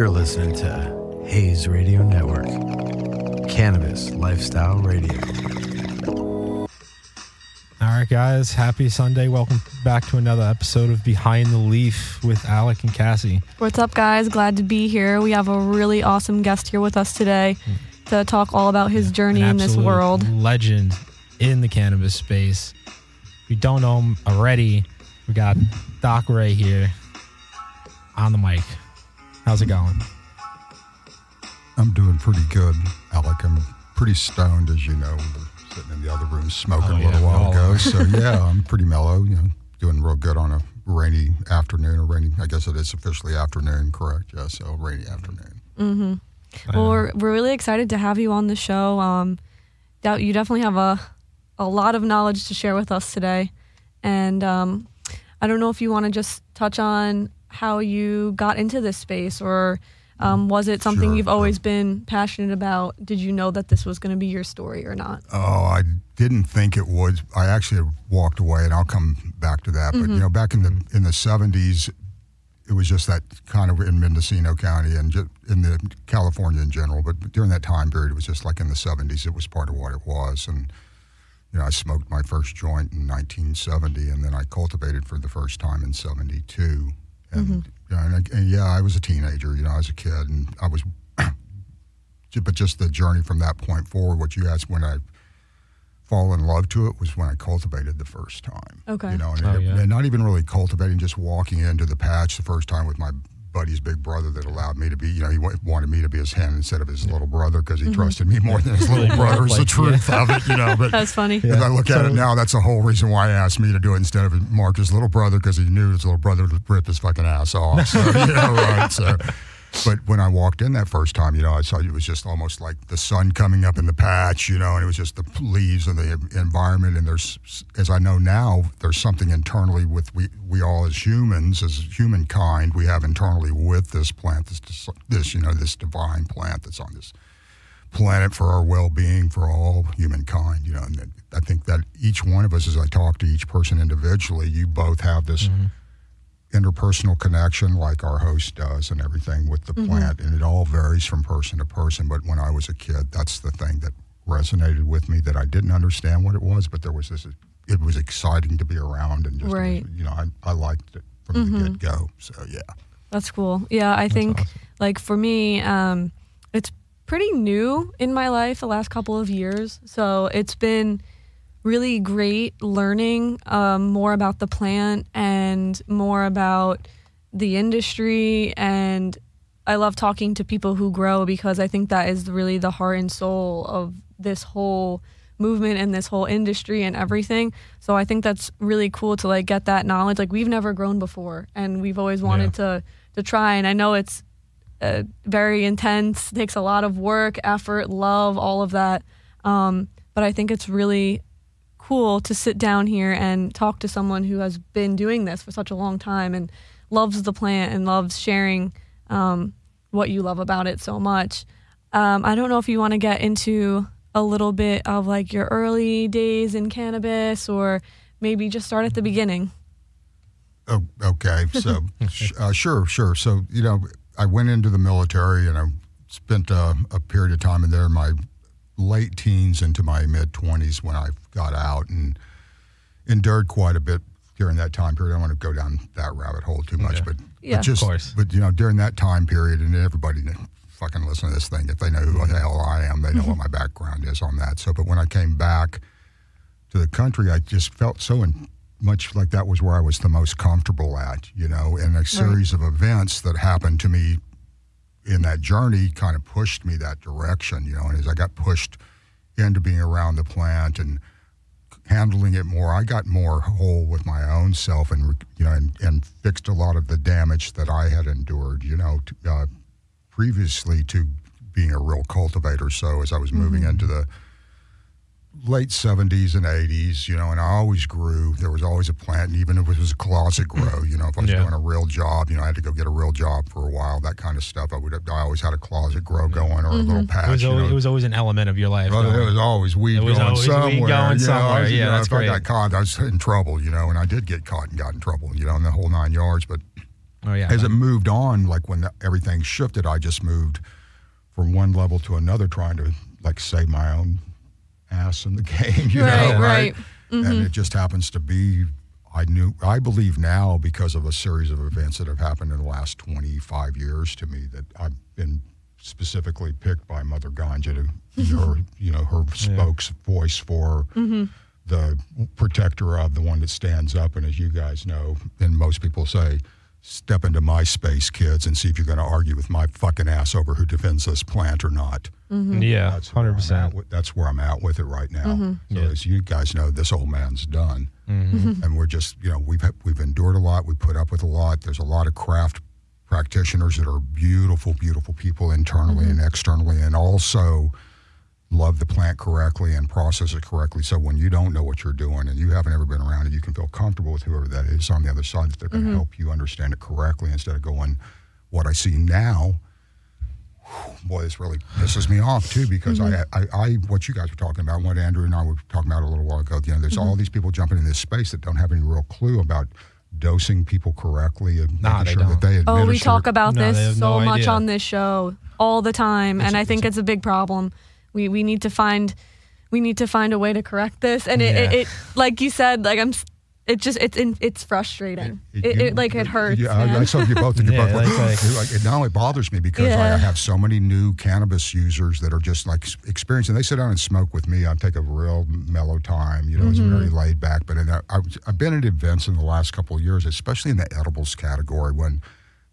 You're listening to Hayes Radio Network, Cannabis Lifestyle Radio. All right, guys. Happy Sunday. Welcome back to another episode of Behind the Leaf with Alec and Cassie. What's up, guys? Glad to be here. We have a really awesome guest here with us today to talk all about his journey in this world. Legend in the cannabis space. If you don't know him already, we got Doc Ray here on the mic. How's it going? I'm doing pretty good, Alec. I'm pretty stoned, as you know. We're sitting in the other room smoking a little while ago. So, yeah, I'm pretty mellow, doing real good on a rainy afternoon, I guess it is officially afternoon, correct? Yeah, so rainy afternoon. Mm-hmm. Well, we're really excited to have you on the show. You definitely have a lot of knowledge to share with us today. And I don't know if you want to just touch on how you got into this space, or was it something you've always been passionate about? Did you know that this was going to be your story or not? Oh, I didn't think it was. I actually walked away, and I'll come back to that. But back in the 70s, it was just that kind of in Mendocino County and just in the California in general. But during that time period, it was just like in the 70s, it was part of what it was. And I smoked my first joint in 1970, and then I cultivated for the first time in 72. And, I was a teenager, I was a kid, and I was, but just the journey from that point forward, what you asked, when I fall in love to it was when I cultivated the first time. Okay. And not even really cultivating, just walking into the patch the first time with my buddy's big brother that allowed me to be, he wanted me to be his hand instead of his little brother because he trusted me more than his little brother. It's the truth of it, But that's funny. As I look at it now, that's the whole reason why he asked me to do it instead of Marc's little brother, because he knew his little brother would rip his fucking ass off. So, right? So, but when I walked in that first time, I saw it was just almost like the sun coming up in the patch, and it was just the leaves and the environment. And there's, as I know now, there's something internally with we all as humans, as humankind, we have internally with this plant, this divine plant that's on this planet for our well-being, for all humankind, And I think that each one of us, as I talk to each person individually, you both have this interpersonal connection like our host does and everything with the plant, and it all varies from person to person. But when I was a kid, that's the thing that resonated with me, that I didn't understand what it was, but there was it was exciting to be around, and just I liked it from the get-go. So yeah, that's cool. Yeah, I think awesome. Like for me, it's pretty new in my life the last couple of years, so it's been really great learning more about the plant and more about the industry. And I love talking to people who grow, because I think that is really the heart and soul of this whole movement and this whole industry and everything. So I think that's really cool to get that knowledge. We've never grown before, and we've always wanted to try. And I know it's very intense, takes a lot of work, effort, love, all of that. But I think it's really cool to sit down here and talk to someone who has been doing this for such a long time and loves the plant and loves sharing what you love about it so much. I don't know if you want to get into a little bit of your early days in cannabis, or maybe just start at the beginning. Oh, okay. So sure. So, I went into the military, and I spent a period of time in there in my late teens into my mid-20s when I got out, and endured quite a bit during that time period. I don't want to go down that rabbit hole too much, but of course. But during that time period, and everybody fucking listen to this thing, if they know who the hell I am, they know what my background is on that. So, but when I came back to the country, I just felt so much like that was where I was the most comfortable at, and a series of events that happened to me in that journey kind of pushed me that direction, and as I got pushed into being around the plant and handling it more, I got more whole with my own self, and and fixed a lot of the damage that I had endured, previously to being a real cultivator. So as I was moving into the late 70s and 80s, and I always grew. There was always a plant, and even if it was a closet grow, if I was doing a real job, I had to go get a real job for a while, that kind of stuff. I always had a closet grow going, or a little patch. It was always an element of your life. Well, there was always weed going somewhere. That's if great. I got caught, I was in trouble, and I did get caught and got in trouble, in the whole 9 yards. But Oh yeah. As it moved on, like when everything shifted, I just moved from one level to another, trying to like save my own ass in the game, you know, right? Mm-hmm. And it just happens to be, I believe now, because of a series of events that have happened in the last 25 years to me, that I've been specifically picked by Mother Ganja to be her, you know, her spokes voice for the protector of, the one that stands up. And as you guys know, and most people say, step into my space, kids, and see if you're going to argue with my fucking ass over who defends this plant or not. Yeah, 100%. That's where I'm at with it right now. So as you guys know, this old man's done. And we're just, you know, we've endured a lot. We put up with a lot. There's a lot of craft practitioners that are beautiful, beautiful people internally and externally, and also love the plant correctly and process it correctly. So when you don't know what you're doing and you haven't ever been around it, you can feel comfortable with whoever that is on the other side, that they're going to help you understand it correctly, instead of going, what I see now, boy, this really pisses me off too, because I what you guys were talking about, what Andrew and I were talking about a little while ago, you know, there's all these people jumping in this space that don't have any real clue about dosing people correctly and making sure that they administer. Oh, we talk about this so much idea. on this show all the time, and I think it's a big problem. We need to find a way to correct this, and it like you said, like it's frustrating. It hurts. Yeah, I saw you both. It not only bothers me because I have so many new cannabis users that are just like experiencing. They sit down and smoke with me. I take a real mellow time. You know, it's very laid back. But I've been at events in the last couple of years, especially in the edibles category, when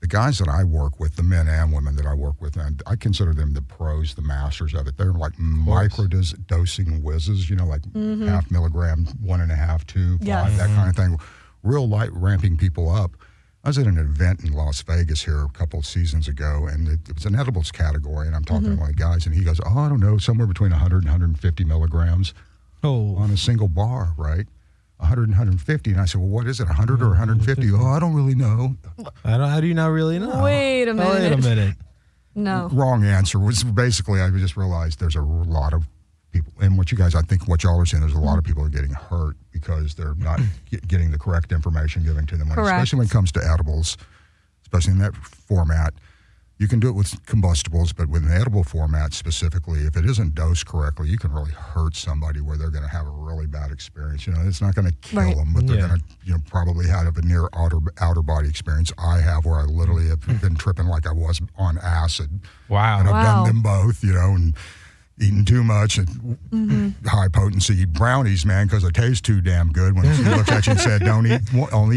the guys that I work with, the men and women that I work with, and I consider them the pros, the masters of it. They're like micro-dosing whizzes, you know, like half milligram, 1.5, 2, 5, that kind of thing. Real light ramping people up. I was at an event in Las Vegas here a couple of seasons ago, and it was an edibles category, and I'm talking to one of the guys, and he goes, I don't know, somewhere between 100 and 150 milligrams on a single bar, right? 100 and 150. And I said, well, what is it, 100 or 150? Oh, I don't really know. How do you not really know? Wait a minute. No. Wrong answer. Was basically, I just realized there's a lot of people, and what you guys, I think what y'all are saying, there's a lot of people are getting hurt because they're not getting the correct information given to them. Especially when it comes to edibles, especially in that format. You can do it with combustibles, but with an edible format specifically, if it isn't dosed correctly, you can really hurt somebody where they're going to have a really bad experience. You know, it's not going to kill them, but they're going to, you know, probably have a near outer body experience. I have, where I literally have been tripping like I was on acid. Wow. And I've done them both, you know, and eating too much and high potency brownies, man, because they taste too damn good. When she looks at you and said, only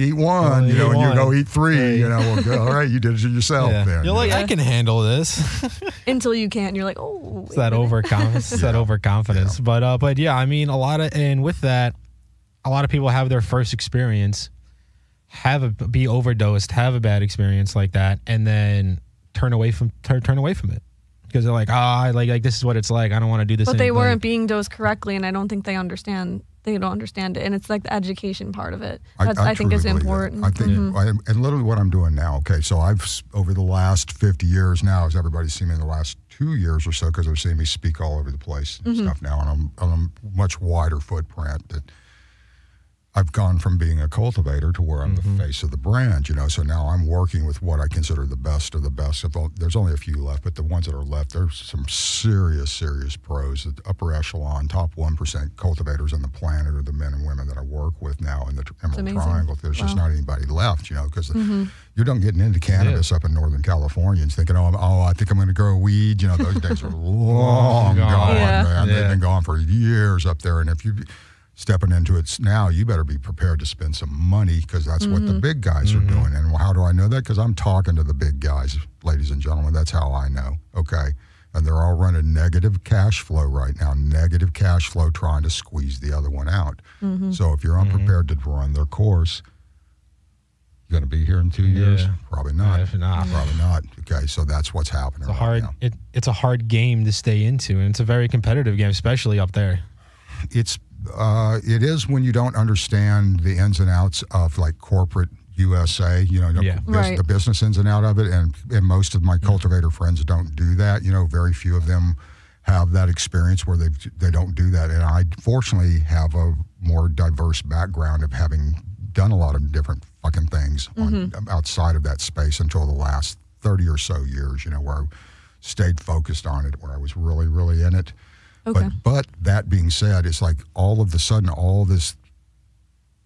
eat one, you know, and you go eat 3, you know, well, good, all right, you did it yourself then. You're like, I can handle this. Until you can't, and you're like, oh. It's that overconfidence. It's that overconfidence. Yeah. But yeah, I mean, with that, a lot of people have their first experience, be overdosed, have a bad experience like that, and then turn away from it. Because they're like, like this is what it's like. I don't want to do this. But they weren't being dosed correctly, and I don't think they understand. They don't understand it, and it's like the education part of it. I think is important. I think, and literally what I'm doing now. Okay, so I've over the last 50 years now, as everybody's seen me in the last 2 years or so, because they're seeing me speak all over the place and stuff now, and I'm on a much wider footprint. That I've gone from being a cultivator to where I'm the face of the brand, you know. So now I'm working with what I consider the best of the best. There's only a few left, but the ones that are left, there's some serious pros. The upper echelon, top 1% cultivators on the planet are the men and women that I work with now in the Emerald Triangle. There's just not anybody left, you know, because you're done getting into cannabis up in Northern California and thinking, I think I'm going to grow weed. You know, those days are long gone, man. They've been gone for years up there. And if you stepping into it now, you better be prepared to spend some money, because that's what the big guys are doing. And how do I know that? Because I'm talking to the big guys, ladies and gentlemen. That's how I know, okay? And they're all running negative cash flow right now, negative cash flow, trying to squeeze the other one out. So if you're unprepared to run their course, you're going to be here in 2 years? Probably not. If not. Probably not. Okay, so that's what's happening right now. It's a hard game to stay into, and it's a very competitive game, especially up there. It is when you don't understand the ins and outs of like corporate USA, you know, the business ins and out of it. And most of my cultivator friends don't do that. You know, very few of them have that experience where they don't do that. And I fortunately have a more diverse background of having done a lot of different fucking things. things outside of that space until the last 30 or so years, where I stayed focused on it, where I was really, really in it. Okay. But that being said, it's like all of a sudden, all this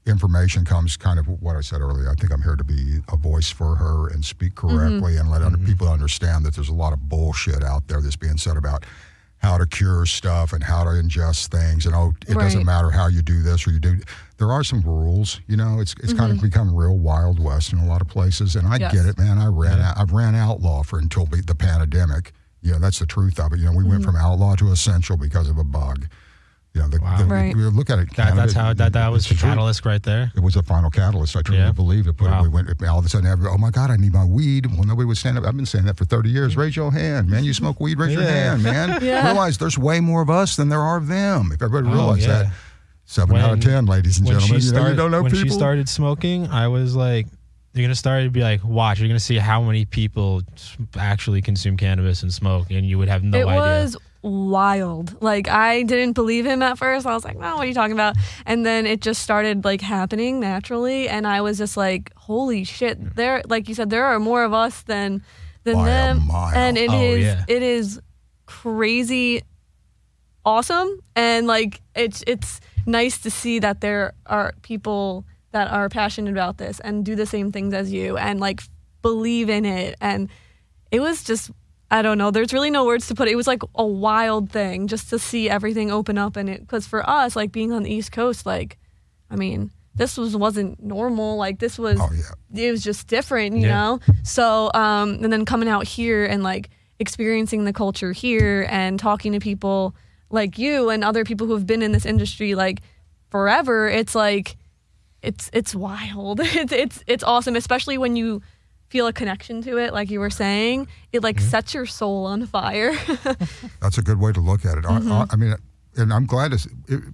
information comes kind of what I said earlier. I think I'm here to be a voice for her and speak correctly and let other people understand that there's a lot of bullshit out there that's being said about how to cure stuff and how to ingest things. And, it doesn't matter how you do this or you do. There are some rules, it's kind of become real Wild West in a lot of places. And I get it, man. I've ran outlaw until the pandemic. That's the truth of it. We went from outlaw to essential because of a bug. We look at it. That was the catalyst right there. It was a final catalyst. I truly believe it. But we went all of a sudden. Oh my God, I need my weed. Well, nobody would stand up. I've been saying that for 30 years. Raise your hand, man. You smoke weed? Raise your hand, man. Realize there's way more of us than there are of them. If everybody realized that, 7 out of 10, ladies and gentlemen. You don't know people. When she started smoking, I was like, you're going to start to be like, watch, you're going to see how many people actually consume cannabis and smoke, and you would have no idea. It was wild. Like, I didn't believe him at first. I was like, no, what are you talking about? And then it just started like happening naturally, and I was just like, holy shit, there, like you said, there are more of us than them. And it is crazy awesome, and like it's nice to see that there are people that are passionate about this and do the same things as you and like believe in it. And it was just, I don't know, there's really no words to put it. It was like a wild thing just to see everything open up. And because for us, like being on the East Coast, like, I mean, this wasn't normal. Like this was, it was just different, you know? So, and then coming out here and like experiencing the culture here and talking to people like you and other people who've been in this industry like forever, it's like, it's wild. It's awesome, especially when you feel a connection to it, like you were saying. It like sets your soul on fire. That's a good way to look at it. I mean, and I'm glad it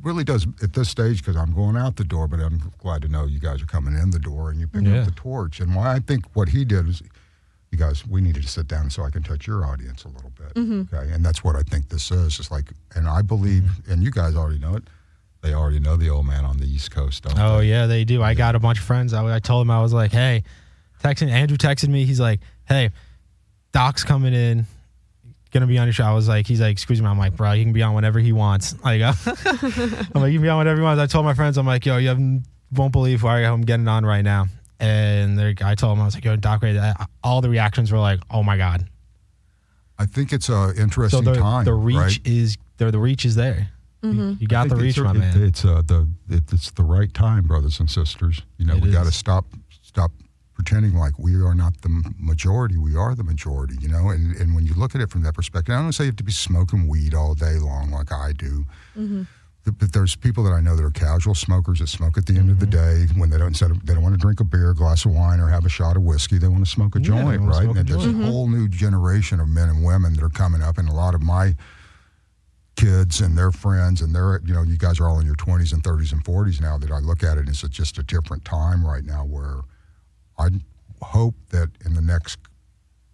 really does at this stage because I'm going out the door, but I'm glad to know you guys are coming in the door and you pick up the torch. And why I think what he did was, you guys, we needed to sit down so I can touch your audience a little bit. Okay, and that's what I think this is. It's like, and I believe, and you guys already know it. They already know the old man on the East Coast, don't they? Oh, yeah, they do. I got a bunch of friends. I told him, I was like, hey, Andrew texted me. He's like, hey, Doc's coming in, going to be on your show. He's like, excuse me. I'm like, bro, he can be on whenever he wants. Like, I'm like, you can be on whenever he wants. I told my friends, I'm like, yo, you won't believe where I'm getting on right now. And I told him, I was like, yo, Doc, all the reactions were like, oh, my God. I think it's an interesting time. The reach is there. The reach is there. You got the reach, my man. It's the right time, brothers and sisters. We got to stop pretending like we are not the majority. We are the majority, And when you look at it from that perspective, I don't say you have to be smoking weed all day long like I do. But there's people that I know that are casual smokers that smoke at the end of the day when they don't want to drink a beer, a glass of wine, or have a shot of whiskey. They want to smoke a joint, right? And there's a whole new generation of men and women that are coming up, and a lot of my kids and their friends and their, you guys are all in your 20s and 30s and 40s now that I look at it, and it's just a different time right now where I hope that in the next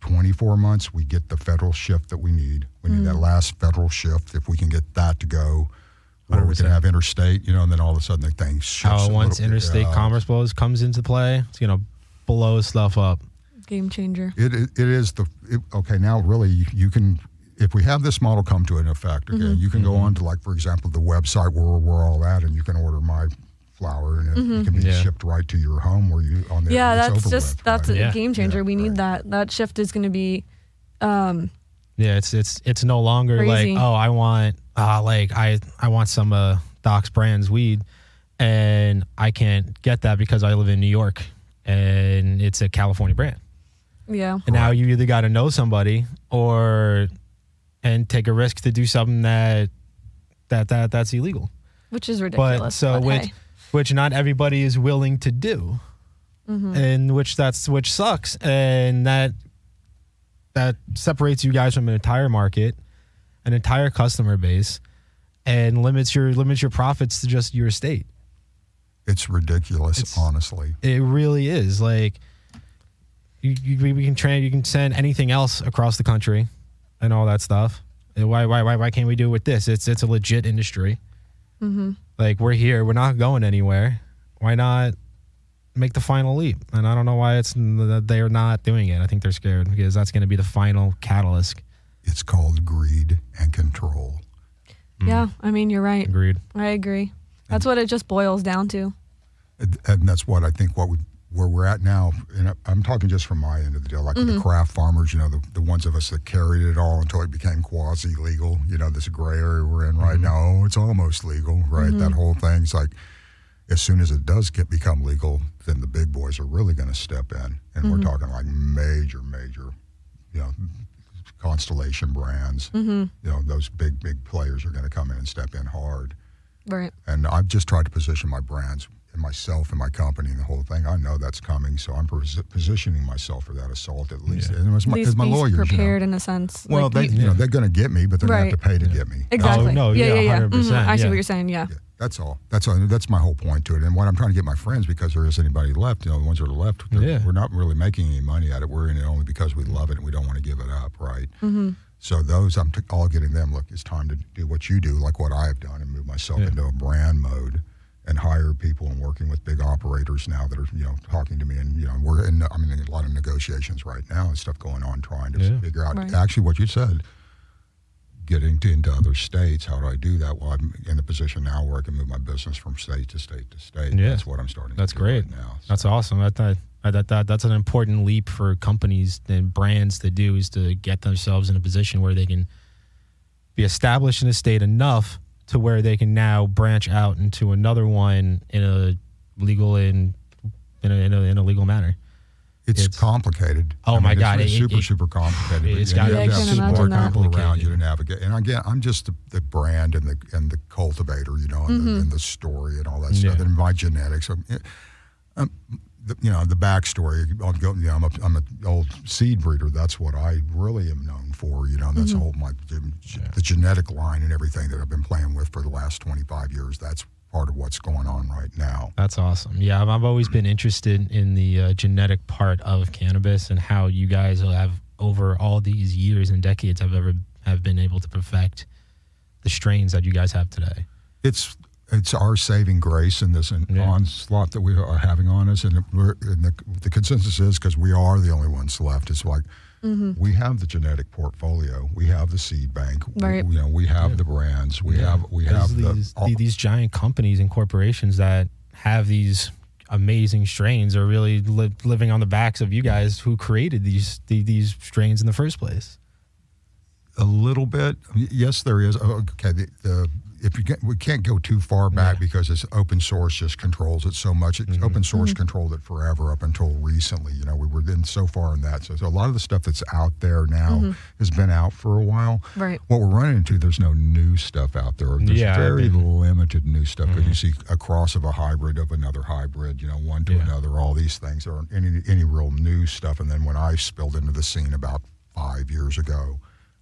24 months we get the federal shift that we need. We need that last federal shift. If we can get that to go, where we can have interstate, and then all of a sudden the thing shifts. Once interstate commerce comes into play, it's going to blow stuff up. Game changer. It is okay, now really you can, if we have this model come to an effect, okay, you can go on to, like, for example, the website where we're all at, and you can order my flower, and it can be shipped right to your home where you on there. Yeah, that's a game changer. We need that. That shift is going to be. It's no longer crazy. Like, oh, I want some Doc's Brands weed, and I can't get that because I live in New York, and it's a California brand. Yeah. And now you either got to know somebody and take a risk to do something that's illegal, which is ridiculous. Which not everybody is willing to do, and which sucks, and that separates you guys from an entire market, an entire customer base, and limits your profits to just your state. It's ridiculous, honestly. It really is. Like, you can send anything else across the country and all that stuff. Why can't we do it with this? It's a legit industry. Like, we're here. We're not going anywhere. Why not make the final leap. And I don't know why they're not doing it. I think they're scared because that's going to be the final catalyst. It's called greed and control. Yeah, I mean, you're right. Agreed. I agree. That's what it just boils down to. And that's what I think where we're at now, and I'm talking just from my end of the deal, like the craft farmers, the ones of us that carried it all until it became quasi-legal, this gray area we're in right now. Oh, it's almost legal, right? That whole thing's like, as soon as it does become legal, then the big boys are really going to step in. And we're talking like major, Constellation brands, those big players are going to come in and step in hard. Right. And I've just tried to position my brands and myself and my company and the whole thing. I know that's coming, so I'm positioning myself for that assault at least. And as my lawyers, prepared in a sense. Well, they're going to get me, but they're going to have to pay to get me. Exactly. Oh, no, 100%. I see what you're saying. Yeah. That's all. That's my whole point to it. And what I'm trying to get my friends, because there isn't anybody left, the ones that are left, we're not really making any money at it. We're in it only because we love it and we don't want to give it up, right? So those, I'm all getting them, look, it's time to do what you do, like what I have done, and move myself into a brand mode and hire people and working with big operators now that are, talking to me. And, I'm in a lot of negotiations right now and stuff going on, trying to figure out actually what you said. Getting into other states, how do I do that? Well, I'm in a position now where I can move my business from state to state to state. Yeah. That's what I'm starting to do right now. So. That's awesome. That's an important leap for companies and brands to do, is to get themselves in a position where they can be established in a state enough to where they can now branch out into another one in a legal manner. It's complicated. Oh, my God. It's super complicated. It's got to be super complicated around you to navigate. And again, I'm just the brand and the cultivator, and the story and all that stuff, and my genetics. The backstory. I'm an old seed breeder. That's what I really am known for. That's the genetic line and everything that I've been playing with for the last 25 years. That's part of what's going on right now. That's awesome. Yeah, I've always been interested in the genetic part of cannabis and how you guys have, over all these years and decades, have been able to perfect the strains that you guys have today. It's our saving grace in this onslaught that we are having on us, and the consensus is, because we are the only ones left, it's like, we have the genetic portfolio, we have the seed bank, we have the brands, we have these giant companies and corporations that have these amazing strains are really living on the backs of you guys who created these strains in the first place. A little bit, yes, there is. Okay, we can't go too far back because it's open source just controls it so much. It's open source controlled it forever up until recently. We were in so far in that. So a lot of the stuff that's out there now has been out for a while. Right. What we're running into, there's no new stuff out there. There's very limited new stuff, because you see a cross of a hybrid of another hybrid, one to another, all these things. There aren't any real new stuff. And then when I spilled into the scene about 5 years ago,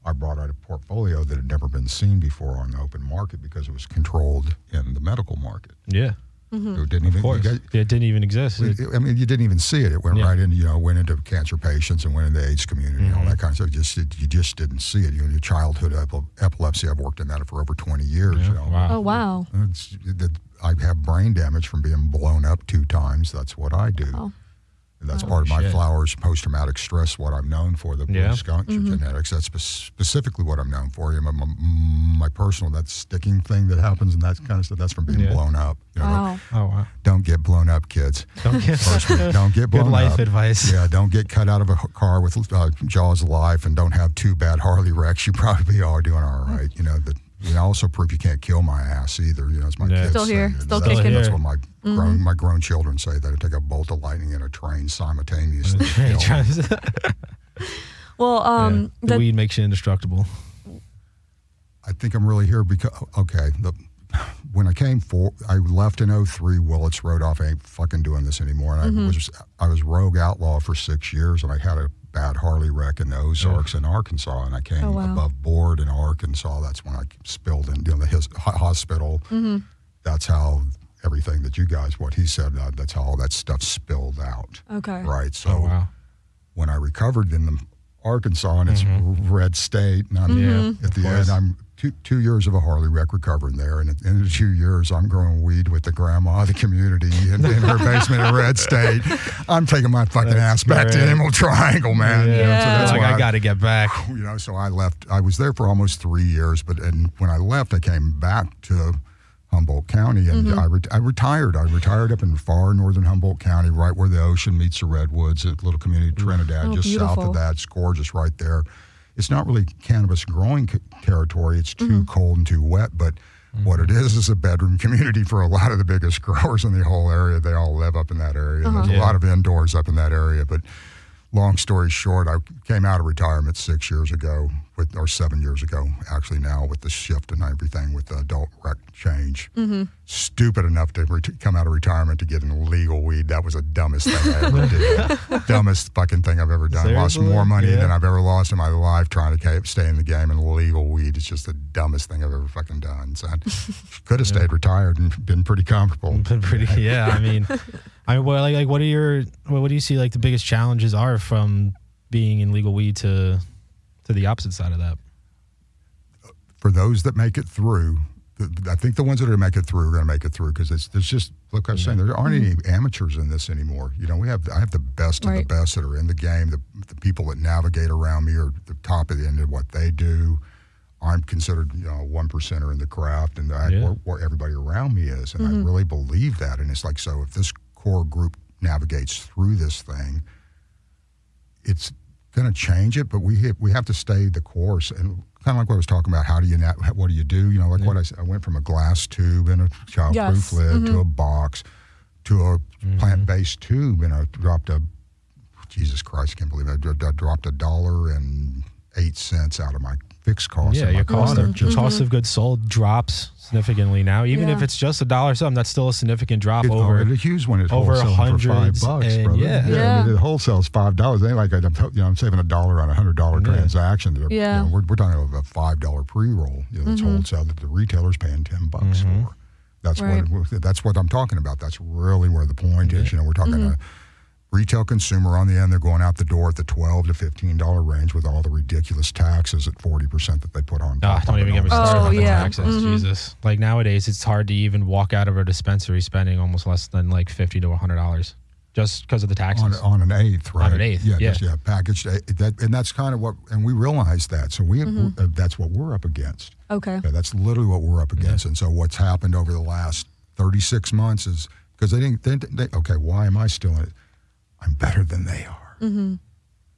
I brought out a portfolio that had never been seen before on the open market because it was controlled in the medical market. Yeah. It didn't even exist. You didn't even see it. It went right into, went into cancer patients and went into the AIDS community and all that kind of stuff. You just didn't see it. Your childhood epilepsy, I've worked in that for over 20 years. Wow. Oh, wow. I have brain damage from being blown up 2 times. That's what I do. Oh. And that's part of my flowers, post-traumatic stress, what I'm known for, the blue skunk genetics. That's specifically what I'm known for. My personal, that sticking thing that happens and that kind of stuff, that's from being blown up. Wow. Don't get blown up, kids. Don't get blown up. Good life advice. Yeah, don't get cut out of a car with jaws of life, and don't have 2 bad Harley wrecks. You probably are doing all right. Also proof you can't kill my ass either. It's my kids. Still here, still kicking. Here. That's what my grown children say, that I take a bolt of lightning in a train simultaneously. Well, the weed makes you indestructible. I think I'm really here because when I came I left in 2003. Willits wrote off, I ain't fucking doing this anymore. And I was rogue outlaw for 6 years, and I had a bad Harley wreck in the Ozarks in Arkansas, and I came above board in Arkansas. That's when I spilled into the hospital. That's how everything that you guys, what he said, that's how all that stuff spilled out. Okay. Right. So when I recovered in the Arkansas, and it's red state. And I'm at the end, I'm 2 years of a Harley wreck recovering there. And in the 2 years, I'm growing weed with the grandma of the community in her basement in red state. I'm taking my fucking ass back to Emerald Triangle, man. Yeah. You know, so that's like, why I got to get back. You know, so I left. I was there for almost 3 years, and when I left, I came back to Humboldt County, and I retired. I retired up in far northern Humboldt County, right where the ocean meets the redwoods, a little community of Trinidad, just beautiful. south of that. It's gorgeous right there. It's not really cannabis growing territory. It's too cold and too wet, but what it is a bedroom community for a lot of the biggest growers in the whole area. They all live up in that area. There's a lot of indoors up in that area, but long story short, I came out of retirement 6 years ago, or 7 years ago, actually now, with the shift and everything with the adult rec change. Stupid enough to come out of retirement to get an illegal weed. That was the dumbest thing I ever did. Dumbest fucking thing I've ever done. Seriously? Lost more money than I've ever lost in my life trying to stay in the game, and illegal weed is just the dumbest thing I've ever fucking done. So I could have stayed retired and been pretty comfortable. Been pretty, I mean, well, what do you see like the biggest challenges are from being in legal weed to the opposite side of that? For those that make it through, I think the ones that are going to make it through are going to make it through, because there's just, like I was saying, there aren't any amateurs in this anymore. You know, I have the best of the best that are in the game. The people that navigate around me are the top of the end of what they do. I'm considered, you know, a 1%er in the craft, and where everybody around me is, and I really believe that. And it's like, so if this core group navigates through this thing, it's going to change it, but we have to stay the course. And kind of like what I was talking about, what do you do? You know, like what I went from a glass tube and a childproof lid to a box to a plant-based tube, and I dropped Jesus Christ, I can't believe it. I dropped $1.08 out of my fixed cost. Yeah, your cost of goods sold drops significantly now. Even if it's just $1 something, that's still a significant drop over. It's huge when it's over wholesale for $5, brother. I mean, the wholesale's $5. They ain't like I'm saving $1 on a $100 transaction. You know, we're talking about a $5 pre-roll. You know, it's wholesale that the retailer's paying $10 for. That's what I'm talking about. That's really where the point is. You know, we're talking a retail consumer on the end. They're going out the door at the $12 to $15 range with all the ridiculous taxes at 40% that they put on top. Don't even get me started on the taxes. Jesus, like nowadays, it's hard to even walk out of a dispensary spending almost less than like $50 to $100 just because of the taxes on an eighth, right? On an eighth, packaged. And that's kind of what, and we realize that. So that's what we're up against. Okay. Yeah, that's literally what we're up against. And so what's happened over the last 36 months is because okay, why am I still in it? I'm better than they are.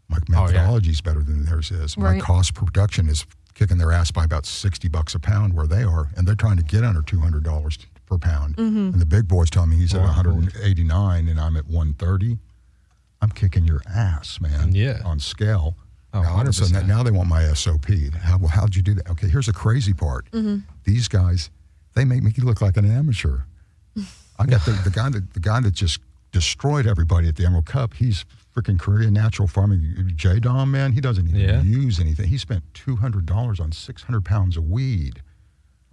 My methodology is better than theirs is. My cost per production is kicking their ass by about $60 a pound where they are, and they're trying to get under $200 per pound. And the big boy's telling me he's at 189 and I'm at 130. I'm kicking your ass, man. On scale. Oh, 100%. Now they want my SOP. How'd you do that? Okay, here's the crazy part. These guys, they make me look like an amateur. I got the guy that just destroyed everybody at the Emerald Cup. He's freaking Korean natural farming. J-Dom, man, he doesn't even use anything. He spent $200 on 600 pounds of weed.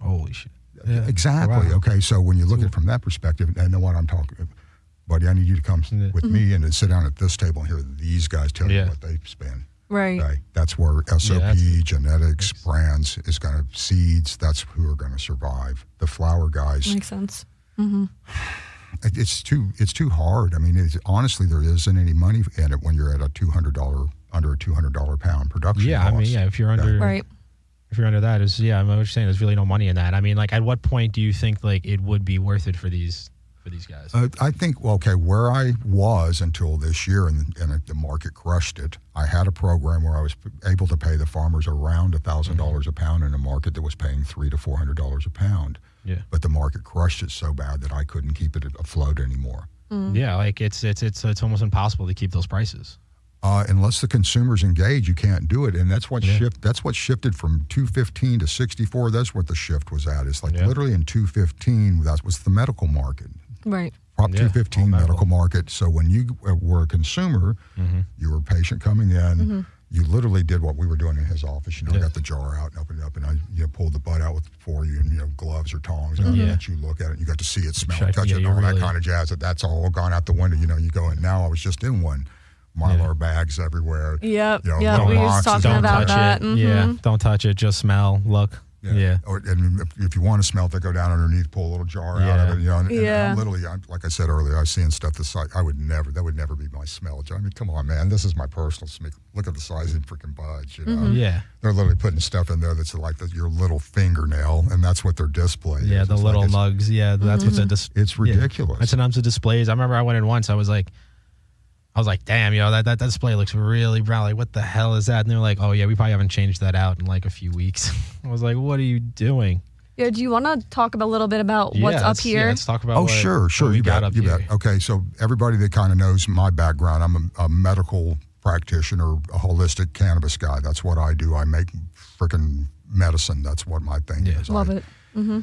Holy shit. Yeah. Exactly. Wow. Okay, so when you look at it from that perspective, I know what I'm talking about. Buddy, I need you to come with me and sit down at this table and hear these guys tell you what they spend. Right. Okay? That's where SOP, genetics, brands is going to, seeds, that's who are going to survive. The flower guys. Makes sense. It's too hard. I mean, honestly, there isn't any money in it when you're at under a $200 pound production cost. I mean, if you're under if you're under that, I mean, what you're saying, there's really no money in that. I mean, like, at what point do you think like it would be worth it for these guys? I think, where I was until this year, and the market crushed it. I had a program where I was able to pay the farmers around $1,000 a pound in a market that was paying $300 to $400 a pound. Yeah. But the market crushed it so bad that I couldn't keep it afloat anymore. Yeah, like it's almost impossible to keep those prices. Unless the consumers engage, you can't do it, and that's what shifted from 215 to 64. That's what the shift was at. It's like literally in 215. That was the medical market. Right. Prop 215 medical market. So when you were a consumer, you were a patient coming in. You literally did what we were doing in his office. You know, got the jar out and opened it up, and I pulled the bud out for you, and gloves or tongs, and I let you look at it. And you got to see it, smell it, touch it, all that kind of jazz. That's all gone out the window. You know, you go in now. I was just in one. Mylar bags everywhere. Yep. You know, Yeah, little we were boxes just talking Don't about touch that. it. Yeah, don't touch it. Just smell, look. Yeah. And if you want to smell it, they go down underneath, pull a little jar out of it. You know, and I'm literally, like I said earlier, I was seeing stuff that that would never be my smell. I mean, come on, man, this is my personal smell. Look at the size of the freaking buds. You know, Yeah. They're literally putting stuff in there that's like your little fingernail, and that's what their display is. Yeah, the It's little like mugs. Yeah, that's what the it's ridiculous. And sometimes the displays. I remember I went in once. I was like, damn, that display looks really brown. Like, what the hell is that? And they're like, oh yeah, we probably haven't changed that out in like a few weeks. I was like, what are you doing? Yeah, do you want to talk a little bit about what's up here? Yeah, let's talk about. Oh, sure, what you bet. Okay, so everybody that kind of knows my background, I'm a medical practitioner, a holistic cannabis guy. That's what I do. I make freaking medicine. That's what my thing is. Love it. Mm-hmm.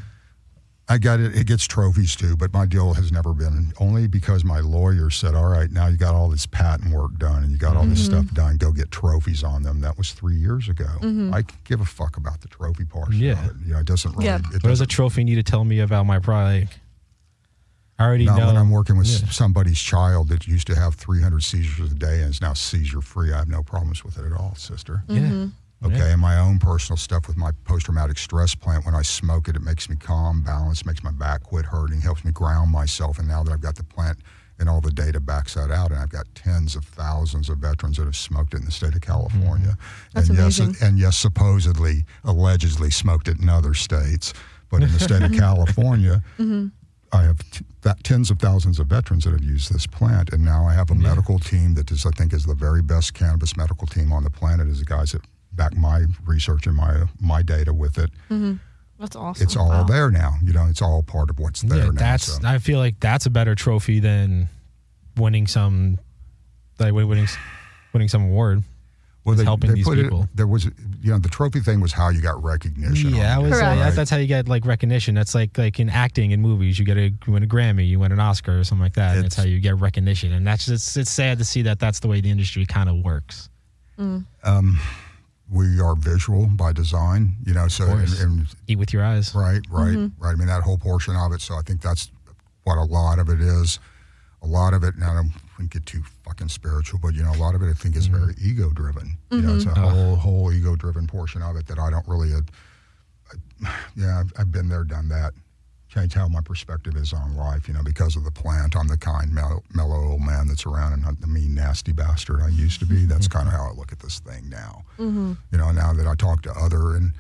I got it. It gets trophies too, but my deal has never been, only because my lawyer said, all right, now you got all this patent work done and you got all this stuff done, go get trophies on them. That was 3 years ago. I could give a fuck about the trophy portion of it. You know, it doesn't really. What does a trophy need to tell me about my product? I already know. When I'm working with somebody's child that used to have 300 seizures a day and is now seizure free, I have no problems with it at all, sister. Yeah. Okay, and my own personal stuff with my post-traumatic stress plant, when I smoke it, it makes me calm, balanced, makes my back quit hurting, helps me ground myself. And now that I've got the plant and all the data backs that out, and I've got tens of thousands of veterans that have smoked it in the state of California. That's amazing. Yes, supposedly, allegedly smoked it in other states. But in the state of California, I have tens of thousands of veterans that have used this plant. And now I have a medical team that I think is the very best cannabis medical team on the planet, is the guys that back my research and my data with it. That's awesome. It's all there now. You know, it's all part of what's there now. I feel like that's a better trophy than winning some award. Well, helping these people. There was, the trophy thing was how you got recognition. Yeah, that's how you get like recognition. That's like in acting in movies, you win a Grammy, you win an Oscar or something like that. And that's how you get recognition. And that's just, it's sad to see that that's the way the industry kind of works. We are visual by design, so and eat with your eyes. Right. I mean, that whole portion of it. So I think that's what a lot of it is. A lot of it, now I don't get too fucking spiritual, but a lot of it I think is very ego driven. It's a whole ego driven portion of it that I don't really. I've been there, done that. Change how my perspective is on life, because of the plant. I'm the kind, mellow old man that's around and not the mean, nasty bastard I used to be. That's kind of how I look at this thing now. Now that I talk to other, and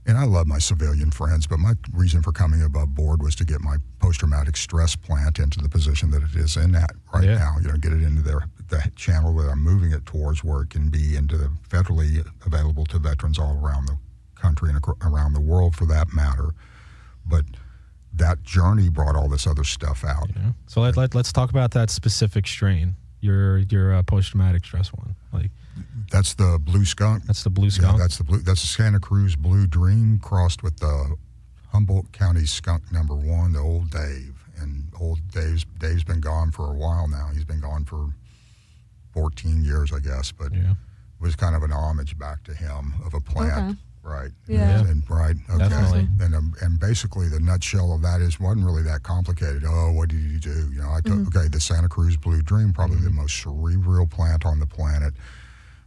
I love my civilian friends, but my reason for coming above board was to get my post-traumatic stress plant into the position that it is in at now. Get it into the channel that I'm moving it towards, where it can be federally available to veterans all around the country and around the world for that matter. But that journey brought all this other stuff out. So let's talk about that specific strain, your post-traumatic stress one. That's the blue skunk. That's the blue skunk. That's the Santa Cruz Blue Dream crossed with the Humboldt County skunk #1, the old Dave. And old Dave's been gone for a while now. He's been gone for 14 years, I guess. But it was kind of an homage back to him of a plant. Okay. Right. Yeah. Okay. Definitely. And basically the nutshell of that wasn't really that complicated. Oh, what did you do? I took the Santa Cruz Blue Dream, probably the most cerebral plant on the planet.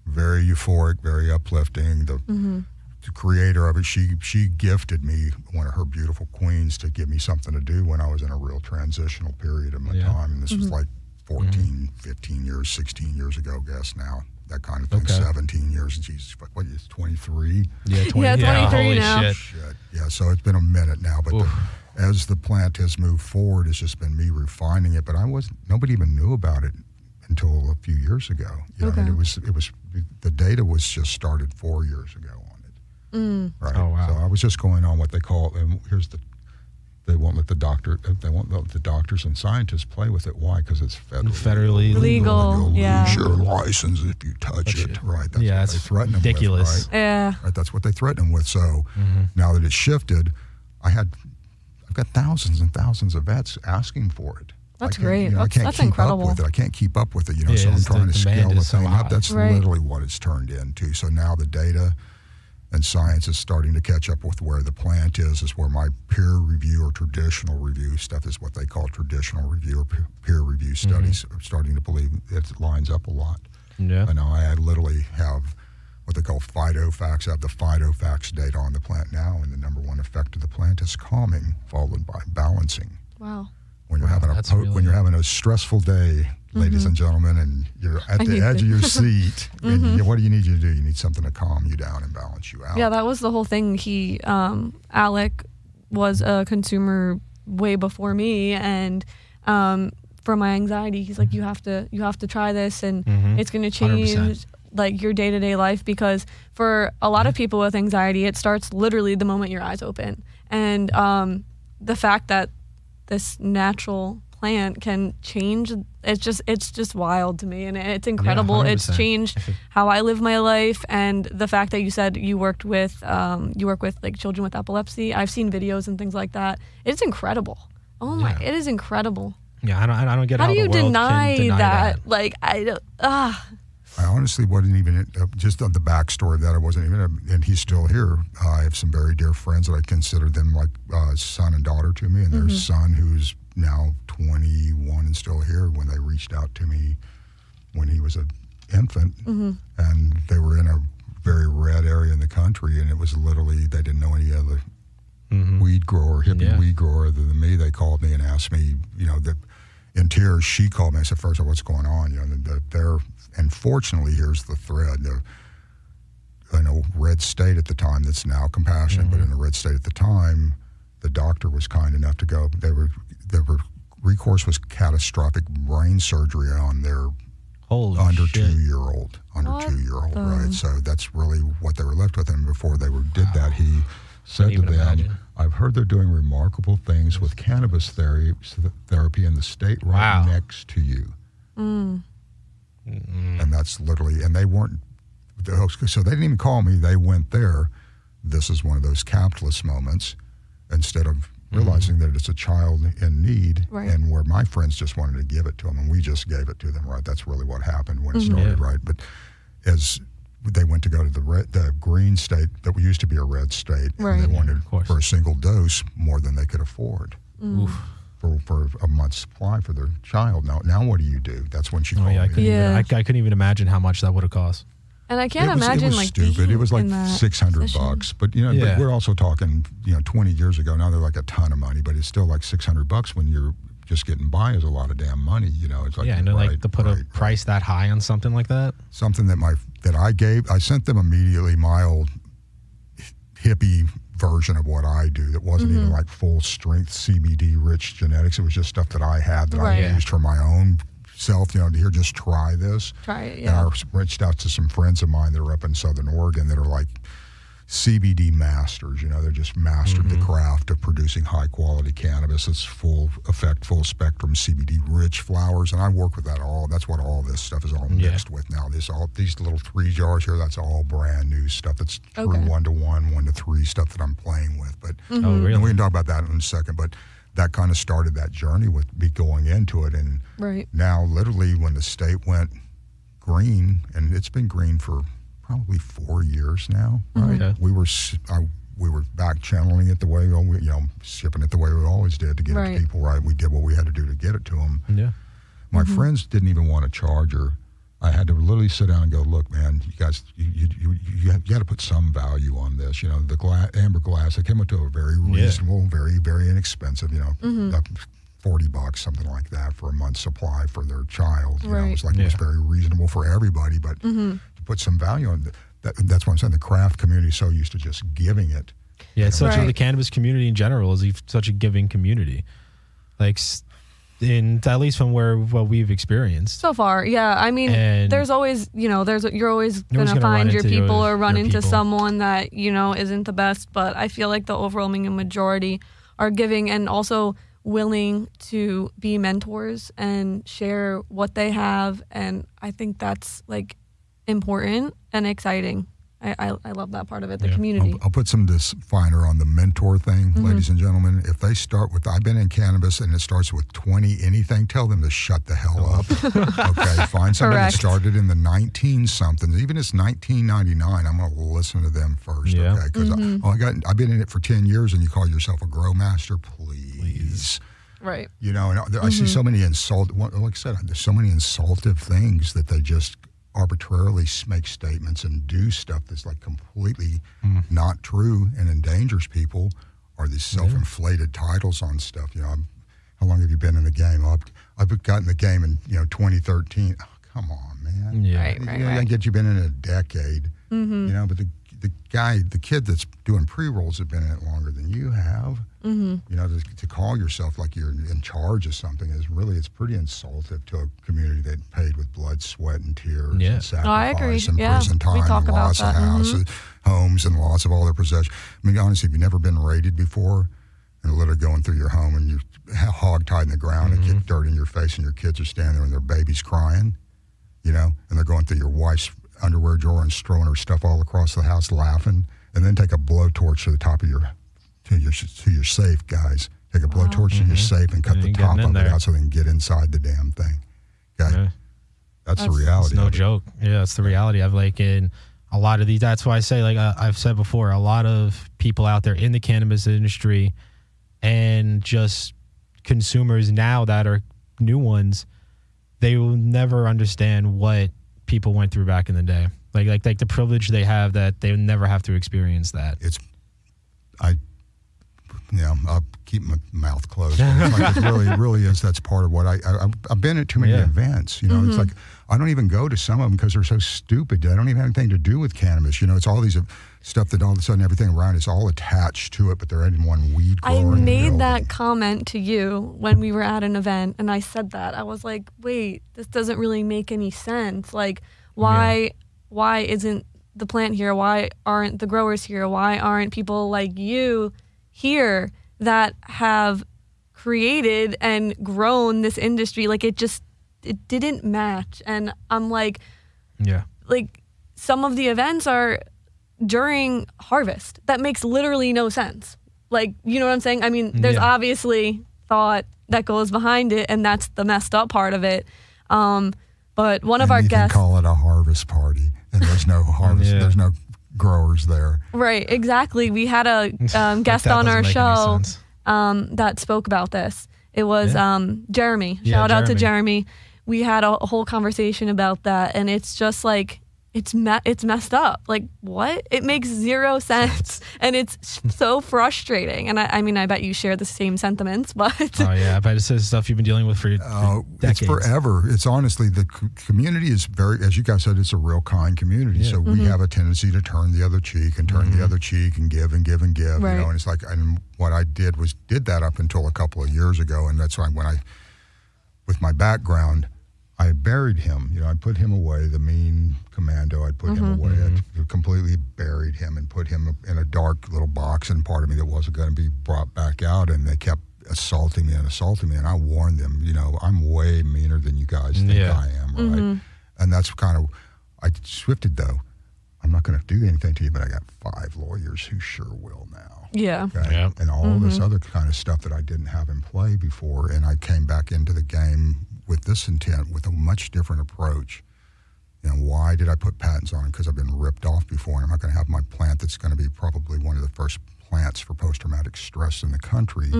Very euphoric, very uplifting. The creator of it, she gifted me one of her beautiful queens to give me something to do when I was in a real transitional period of my time. And this was like 14, 15 years, 16 years ago, I guess now. That kind of thing. 17 years. Jesus, what is 23? Yeah, 20, 23 now. Shit. Yeah, so it's been a minute now. But as the plant has moved forward, it's just been me refining it. But nobody even knew about it until a few years ago. It was the data was just started 4 years ago on it. Right. Oh wow. So I was just going on what they call, and they won't let the doctors and scientists play with it. Why? Because it's federally legal. You'll yeah. lose your license if you touch it. Right. That's what they threaten ridiculous. Them with, right? Yeah. Right. That's what they threaten them with. So now that it's shifted, I've got thousands and thousands of vets asking for it. That's great. I can't that's keep incredible. up with it. I can't keep up with it. So I'm trying to scale the thing up. That's right. literally what it's turned into. So now the data and science is starting to catch up with where the plant is where my peer review or traditional review stuff is what they call traditional review or peer review studies are starting to believe it lines up a lot. Yeah. I know I literally have what they call phytofax. I have the phytofax data on the plant now, and the number one effect of the plant is calming, followed by balancing. Wow. When you're having when you're having a stressful day, ladies and gentlemen, and you're at the edge of your seat, and what do you need you to do? You need something to calm you down and balance you out. Yeah, that was the whole thing. Alec was a consumer way before me, and for my anxiety, he's like, you have to try this, and it's going to change 100%. like your day-to-day life, because for a lot of people with anxiety, it starts literally the moment your eyes open. And the fact that this natural plant can change, it's just wild to me, and it's incredible. Yeah, it's changed how I live my life. And the fact that you said you work with like children with epilepsy, I've seen videos and things like that. It's incredible. Oh my, it is incredible. Yeah, I don't get how how do you the world deny can deny that. Like, I don't. I honestly wasn't even, just on the backstory of that, I wasn't even, and he's still here. I have some very dear friends that I consider them like son and daughter to me, and their son, who's now 21 and still here, when they reached out to me when he was an infant, and they were in a very red area in the country, and it was literally, they didn't know any other weed grower, hippie weed grower other than me. They called me and asked me, in tears, she called me. I said, first of all, what's going on? And fortunately, here's the thread. In a red state at the time, that's now compassionate, but in a red state at the time, the doctor was kind enough to go. Recourse was catastrophic brain surgery on their under 2-year-old, right? So that's really what they were left with. And before they did that, he said to them, I've heard they're doing remarkable things with cannabis therapy in the state right next to you. And that's literally, and they weren't, so they didn't even call me. They went there. This is one of those capitalist moments. Instead of realizing that it's a child in need, and where my friends just wanted to give it to them, and we just gave it to them, right? That's really what happened when it started, right? But as they went to go to the green state that used to be a red state, and they wanted for a single dose more than they could afford. For a month's supply for their child. Now what do you do? That's when she called me. I couldn't even imagine how much that would have cost. And I can't imagine, it was like, stupid. It was like $600, but but we're also talking 20 years ago. Now they're like a ton of money, but it's still like $600 when you're just getting by is a lot of damn money. It's like like to put a price that high on something like that. Something that I sent them immediately my old hippie version of what I do that wasn't even like full strength CBD rich genetics. It was just stuff that I had that I used for my own self, here, just try this. Try it, And I reached out to some friends of mine that are up in Southern Oregon that are like CBD masters. They're just mastered the craft of producing high quality cannabis. It's full effect, full spectrum CBD rich flowers, and I work with that all. That's what all this stuff is all mixed with now. These little 3 jars here. That's all brand new stuff. That's true 1-to-1, 1-to-3 stuff that I'm playing with. But oh, really? And we can talk about that in a second. But that kind of started that journey with me going into it, and now literally when the state went green, and it's been green for probably 4 years now, right? Okay. We were back channeling it the way shipping it the way we always did to get it to people, right? We did what we had to do to get it to them. Yeah. My friends didn't even want a charger. I had to literally sit down and go, look, man, you guys, you got to put some value on this. The amber glass, it came up to a very reasonable, very, very inexpensive, $40, something like that for a month's supply for their child. It was like it was very reasonable for everybody, but to put some value on that's what I'm saying. The craft community is so used to just giving it. Yeah, it's such the cannabis community in general is such a giving community. Like, at least from what we've experienced so far. Yeah, I mean, there's always, you're always gonna find your people or run into someone that isn't the best. But I feel like the overwhelming majority are giving and also willing to be mentors and share what they have, and I think that's like important and exciting. I love that part of it, the community. I'll put some definer on the mentor thing, ladies and gentlemen. If they start with, I've been in cannabis and it starts with 20 anything, tell them to shut the hell up. Okay, find somebody that started in the 19-somethings, even if it's 1999, I'm going to listen to them first, okay? Because I've been in it for 10 years and you call yourself a grow master, please. Right. And I see so many like I said, there's so many insultive things that they just arbitrarily make statements and do stuff that's like completely not true and endangers people, are these self-inflated titles on stuff. You know, how long have you been in the game? I've gotten the game in 2013. Oh, come on, man. Yeah. Right. I get you've been in it a decade. You know, but the kid that's doing pre-rolls have been in it longer than you have. You know, to call yourself like you're in charge of something it's pretty insultive to a community that paid with blood, sweat, and tears and sacrifice I agree. and prison time and loss of houses, homes, and loss of all their possessions. I mean, honestly, if you've never been raided before and literally going through your home and you're hog-tied in the ground and kick dirt in your face and your kids are standing there and their baby's crying, you know, and they're going through your wife's underwear drawer and throwing her stuff all across the house laughing, and then take a blowtorch to the top of your safe, guys. Take a blowtorch to your safe and cut the top of it out so they can get inside the damn thing. Okay? That's the reality. It's no joke. Yeah, that's the reality. I've like in a lot of these, that's why I say, like I've said before, a lot of people out there in the cannabis industry and just consumers now that are new ones, they will never understand what people went through back in the day. Like the privilege they have that they never have to experience that. I'll keep my mouth closed. Like it really is. That's part of what I've been at too many events. You know, it's like I don't even go to some of them because they're so stupid. They don't even have anything to do with cannabis. You know, it's all these stuff that all of a sudden everything around is all attached to it, but they're in one weed grower. I made that comment to you when we were at an event, and I said that. I was like, wait, this doesn't really make any sense. Like, why isn't the plant here? Why aren't the growers here? Why aren't people like you here that have created and grown this industry? Like it didn't match. And I'm like, like some of the events are during harvest. That makes literally no sense. Like, you know what I'm saying? I mean, there's obviously thought that goes behind it, and that's the messed up part of it. But one of our guests, you can call it a harvest party, and there's no harvest. There's no growers there. Right, exactly. We had a guest on our show that spoke about this. It was Jeremy. Shout out to Jeremy. We had a whole conversation about that, and it's just like it's messed up. Like, what? It makes zero sense, and it's so frustrating. And I mean, I bet you share the same sentiments, but I bet it's stuff you've been dealing with for decades. It's forever. It's honestly, the community is very, as you guys said, it's a real kind community. So we have a tendency to turn the other cheek and turn the other cheek and give and give and give. Right. You know, and it's like, and what I did that up until a couple of years ago, and that's why with my background, I buried him. You know, I put him away, the mean commando. I put him away. I completely buried him and put him in a dark little box, and part of me that wasn't going to be brought back out. And they kept assaulting me. And I warned them, you know, I'm way meaner than you guys think I am, right? And that's kind of, I swifted though. I'm not going to do anything to you, but I got 5 lawyers who sure will now. Yeah. Okay? Yep. And all this other kind of stuff that I didn't have in play before. And I came back into the game with this intent, with a much different approach. You know, why did I put patents on it? Because I've been ripped off before, and I'm not going to have my plant that's going to be probably one of the first plants for post-traumatic stress in the country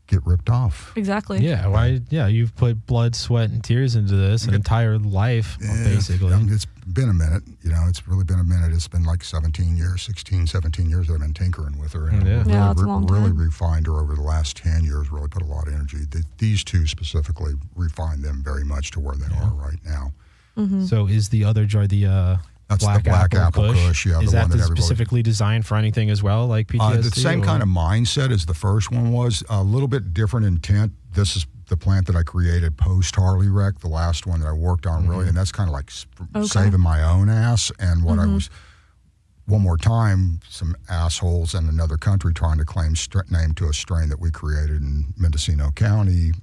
get ripped off. Exactly. Yeah. Why? Yeah. You've put blood, sweat, and tears into this, an entire life, basically. It's been a minute. You know, it's really been a minute. It's been like 17 years that I've been tinkering with her. And it's a long time. Really refined her over the last 10 years, really put a lot of energy. These two specifically refined them very much to where they are right now. So is the other jar that's the black apple kush. Yeah, is the that one that specifically designed for anything as well, like PTSD? The same kind of mindset as the first one was, a little bit different intent. This is the plant that I created post Harley wreck, the last one that I worked on really, and that's kind of like saving my own ass. And what I was, one more time, some assholes in another country trying to claim name to a strain that we created in Mendocino County.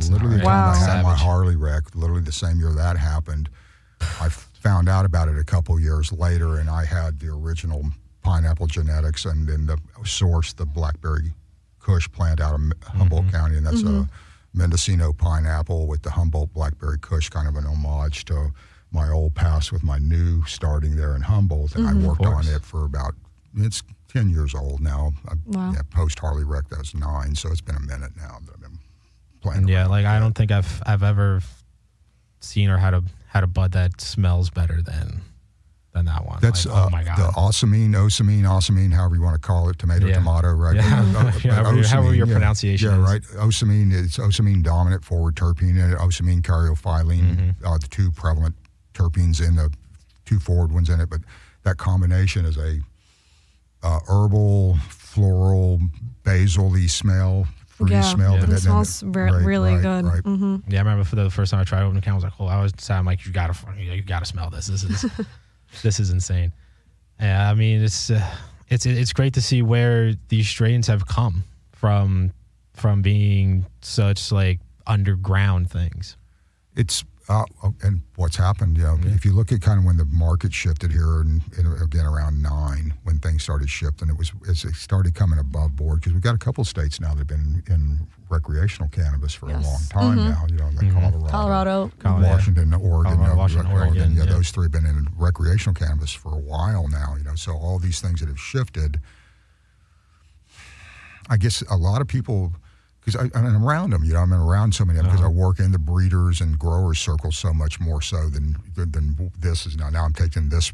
Literally the time I had my Harley wreck, literally the same year that happened, I found out about it a couple years later, and I had the original pineapple genetics and then the source, the blackberry kush plant out of Humboldt County, and that's a Mendocino pineapple with the Humboldt blackberry kush, kind of an homage to my old past with my new starting there in Humboldt. And I worked on it for it's 10 years old now. Post Harley wreck, that was 9, so it's been a minute now that I've been playing. Yeah, like I don't think I've ever seen or had a bud that smells better than that one. That's oh my God. The osamine, however you want to call it, tomato, right? However your pronunciation is. Yeah, right. Osamine, it's osamine dominant forward terpene and osamine caryophyllene, the two prevalent terpenes in the two forward ones in it. But that combination is a herbal, floral, basil-y smell. Fruity smell. Yeah. It smells really good. Right. Mm-hmm. Yeah, I remember for the first time I tried opening the can, I was like, "Oh, I was sad." I'm like, "You gotta smell this. This is this is insane." Yeah, I mean, it's great to see where these strains have come from being such like underground things. It's and what's happened, if you look at kind of when the market shifted here, and again around 9, when things started shifting, it started coming above board, because we've got a couple states now that have been in recreational cannabis for a long time now. Like Colorado, Washington, Oregon, Oregon. Yeah, those three have been in recreational cannabis for a while now. So all these things that have shifted, I guess a lot of people. Because I'm around them, I'm around so many of them because I work in the breeders and growers circles so much more so than this is now. Now I'm taking this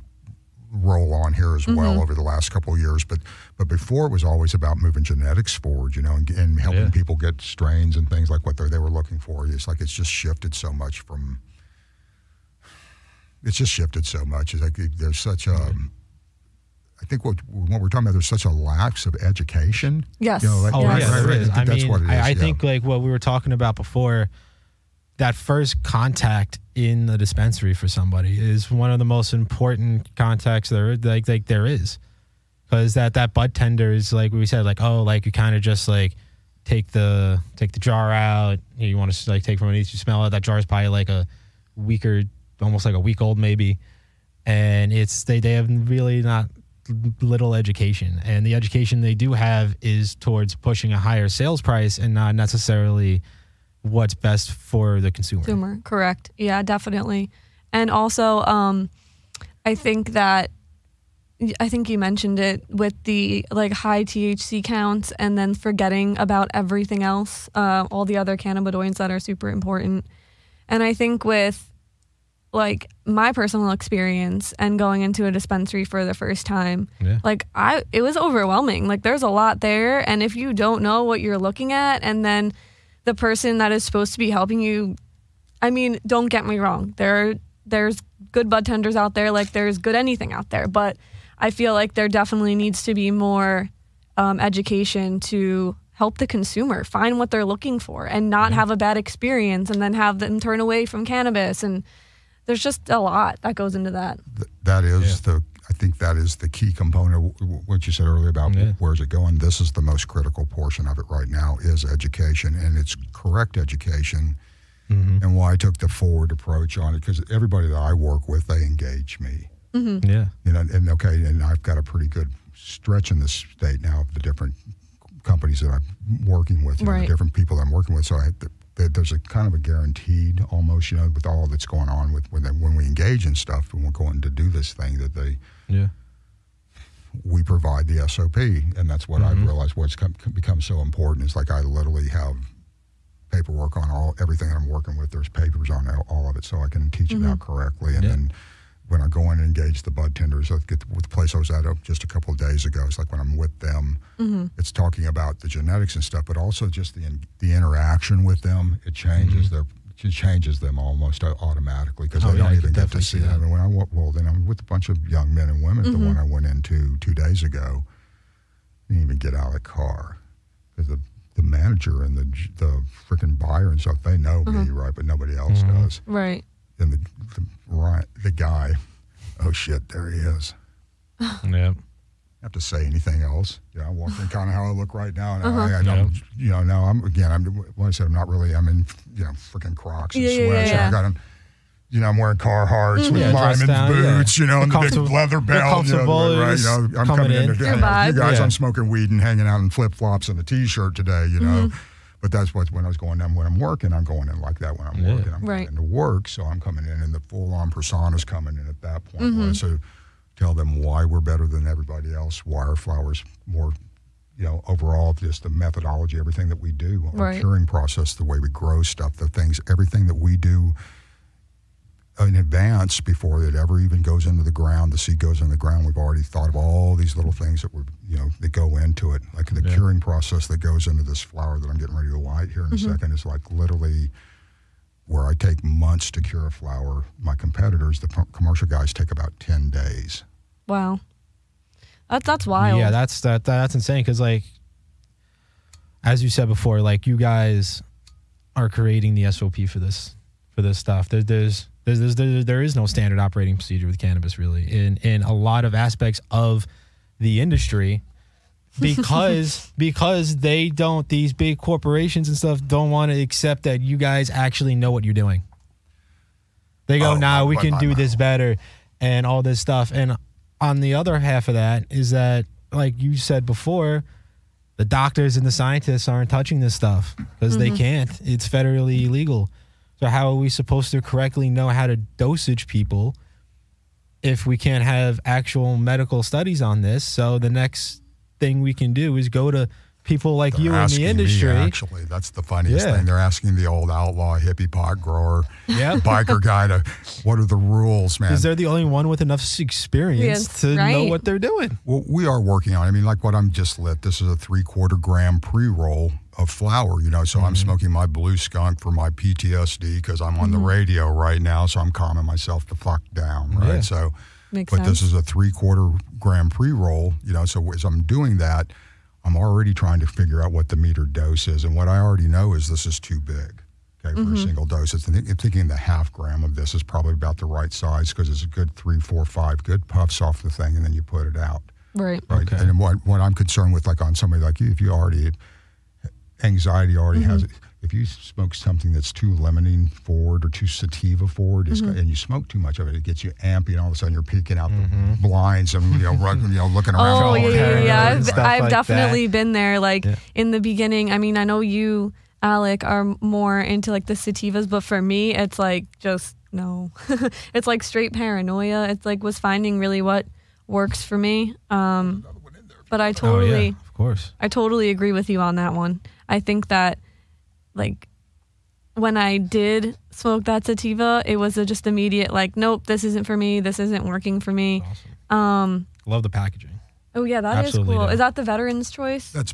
role on here as well over the last couple of years. But before it was always about moving genetics forward, and helping people get strains and things like what they were looking for. It's like it's just shifted so much It's like there's such a. I think what we're talking about, there's such a lack of education. Yes. There is. I think that's what it is. I think like what we were talking about before, that first contact in the dispensary for somebody is one of the most important contacts there is. Because that bud tender is, like we said, like, you kind of just like take the jar out. You want to like take from underneath, you smell it. That jar is probably like a weaker, almost like a week old maybe. And they have really not little education, and the education they do have is towards pushing a higher sales price and not necessarily what's best for the consumer. Correct. Yeah, definitely. And also, I think you mentioned it with the like high THC counts, and then forgetting about everything else, all the other cannabinoids that are super important. And I think with like my personal experience and going into a dispensary for the first time, it was overwhelming. Like there's a lot there, and if you don't know what you're looking at, and then the person that is supposed to be helping you, I mean, don't get me wrong, there's good bud tenders out there, like there's good anything out there, but I feel like there definitely needs to be more education to help the consumer find what they're looking for and not have a bad experience and then have them turn away from cannabis. And there's just a lot that goes into that. I think that is the key component. What you said earlier about where's it going. This is the most critical portion of it right now, is education, and it's correct education. And why I took the forward approach on it, because everybody that I work with, they engage me. And I've got a pretty good stretch in this state now of the different companies that I'm working with, the different people that I'm working with. So there's a kind of a guaranteed almost, with all that's going on with when we engage in stuff and we're going to do this thing, that we provide the SOP. And that's what I've realized what's become so important is like I literally have paperwork on everything that I'm working with. There's papers on all of it so I can teach it out correctly. And then when I go in and engage the bud tenders, with the place I was at just a couple of days ago, it's like when I'm with them, it's talking about the genetics and stuff, but also just the interaction with them. It changes them almost automatically, because they don't even get to see that. I mean, when I'm with a bunch of young men and women. The one I went into 2 days ago, didn't even get out of the car, because the manager and the freaking buyer and stuff, they know me, right? But nobody else does. Right. And the guy, oh shit, there he is. Yeah. Have to say anything else? I walk in kind of how I look right now, and I don't, now I'm like I said, I'm in, freaking Crocs and sweats. I got I'm wearing Carhartts with Lyman boots, and the big leather belt. I'm coming in. You guys, I'm smoking weed and hanging out in flip flops and a t-shirt today. But that's when I was going down. When I'm working, I'm going in like that. When I'm working, I'm going into work. So I'm coming in, and the full-on persona's coming in at that point. So tell them why we're better than everybody else, why our flowers more, overall, just the methodology, everything that we do, our curing process, the way we grow stuff, the things, everything that we do in advance before it ever even goes into the ground. The seed goes in the ground. We've already thought of all these little things that that go into it, like the curing process that goes into this flower that I'm getting ready to light here in a second is like literally where I take months to cure a flower. My competitors, the commercial guys, take about 10 days. Wow, that's wild. Yeah, that's insane. Because like, as you said before, like you guys are creating the SOP for this stuff. There is no standard operating procedure with cannabis really in a lot of aspects of the industry because they don't, these big corporations and stuff don't want to accept that you guys actually know what you're doing. They go, we can do this better and all this stuff. And on the other half of that is that, like you said before, the doctors and the scientists aren't touching this stuff because they can't. It's federally illegal. So how are we supposed to correctly know how to dosage people if we can't have actual medical studies on this? So the next thing we can do is go to people like you in the industry. Actually, that's the funniest thing. They're asking the old outlaw hippie pot grower, biker guy what are the rules, man? Because they're the only one with enough experience to know what they're doing. Well, we are working on it. I mean, like what I'm just lit, this is a 3/4 gram pre-roll of flower, so I'm smoking my blue skunk for my PTSD because I'm on the radio right now, so I'm calming myself the fuck down, right? Yeah. So, Makes but sense. this is a 3/4 gram pre-roll, so as I'm doing that, I'm already trying to figure out what the meter dose is, and what I already know is this is too big, for a single dose. I'm thinking the 1/2 gram of this is probably about the right size because it's a good 3, 4, 5 good puffs off the thing, and then you put it out. Right. Okay. And what I'm concerned with, like on somebody like you, if you already anxiety already has it. If you smoke something that's too limonene forward or too sativa forward, and you smoke too much of it, it gets you ampy, and all of a sudden you're peeking out the blinds and looking around. Oh yeah. I've like definitely that. been there. Like in the beginning. I mean, I know you, Alec, are more into like the sativas, but for me, it's like just no. It's like straight paranoia. It's like was finding really what works for me. But I totally, of course, I totally agree with you on that one. I think that, like, when I did smoke that sativa, it was just immediate, like, nope, this isn't for me. This isn't working for me. Awesome. Love the packaging. Oh yeah, that Absolutely is cool. do. Is that the Veterans Choice? That's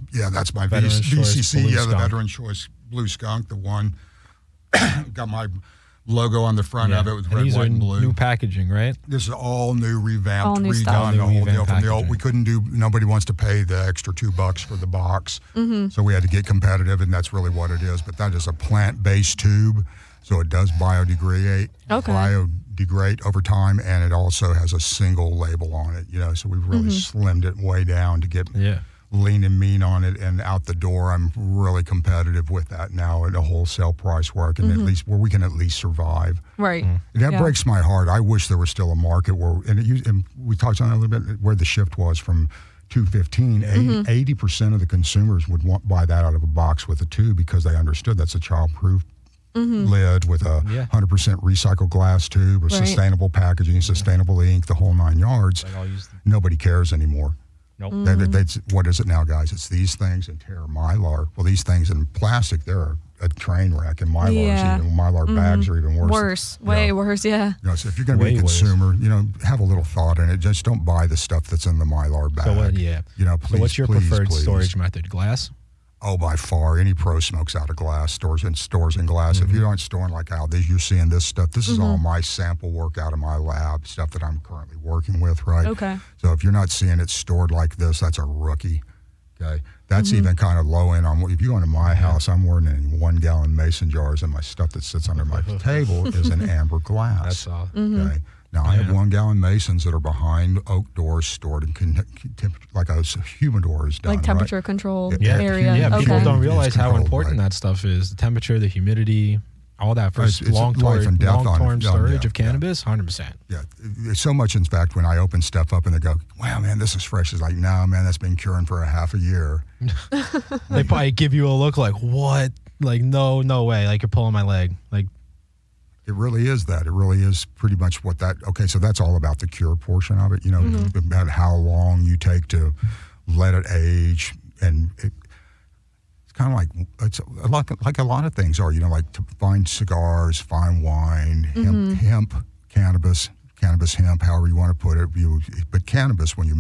my Veterans Choice VCC, Blue the Skunk. Veterans Choice Blue Skunk, the one got my logo on the front of it with red, these white, are and blue. new packaging, right? This is all new, revamped, All new redone, stuff. the whole New deal from the old. packaging. We couldn't do. Nobody wants to pay the extra $2 for the box, so we had to get competitive, and that's really what it is. But that is a plant-based tube, so it does biodegrade. Okay. Biodegrade over time, and it also has a single label on it. So we've really slimmed it way down to get lean and mean on it, and out the door. I'm really competitive with that now at a wholesale price where I can where we can at least survive. Right. And that breaks my heart. I wish there was still a market where, and we talked on a little bit where the shift was from $2.15. 80% of the consumers would buy that out of a box with a tube because they understood that's a child-proof lid with a 100% recycled glass tube with sustainable packaging, sustainable ink, the whole 9 yards. Nobody cares anymore. Nope. What is it now, guys? It's these things in tear mylar. Well, these things in plastic, they're a train wreck, and mylar bags are even worse. Way worse, yeah. So if you're going to be a consumer, have a little thought in it. Just don't buy the stuff that's in the mylar bag. So please, what's your preferred storage method? Glass? Oh, by far. Any pro smokes out of glass, stores in glass. If you aren't storing like how you're seeing this stuff, this is all my sample work out of my lab, stuff that I'm currently working with, right? Okay. So if you're not seeing it stored like this, that's a rookie. Okay. That's even kind of low end on if you go into my house, I'm working in 1 gallon mason jars, and my stuff that sits under my table is in amber glass. That's all. Okay. Now, I have 1 gallon masons that are behind oak doors stored in like a humidor is done. Like temperature controlled Yeah. area. Yeah, people Okay. don't realize how controlled, important that stuff is. The temperature, the humidity, all that for It's life and death long-term storage yeah, of cannabis, 100%. Yeah, it's so much. In fact, when I open stuff up and they go, "Wow, man, this is fresh," it's like, "No, man, that's been curing for a half a year." They probably give you a look like, what? Like, no way. Like, you're pulling my leg. Like, it really is that. It really is pretty much what that. Okay, so that's all about the cure portion of it. About how long you take to let it age, and it's kind of it's like a lot of things are. Like to find cigars, fine wine, hemp cannabis, hemp, however you want to put it. But cannabis, when you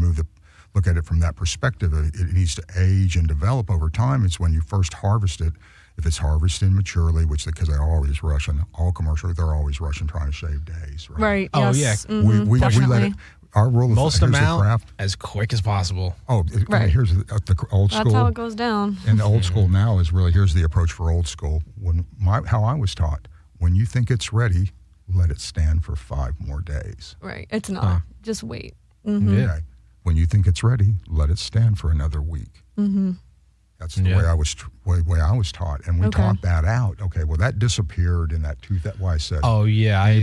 look at it from that perspective, it needs to age and develop over time. It's when you first harvest it. If it's harvested maturely, because they're always rushing, all commercial, they're always rushing trying to shave days, right? Right. Oh, yes. yeah. We let it. Our rule of most here's amount the craft. as quick as possible. Right. Here's the old school. That's how it goes down. And the old school now is really, here's the approach for old school. How I was taught, when you think it's ready, let it stand for 5 more days. Right. It's not. Just wait. Mm-hmm. Yeah. Okay. When you think it's ready, let it stand for another week. Mm-hmm. That's the way I was taught, and we taught that out. Okay, well that disappeared in that why I said. Oh yeah, I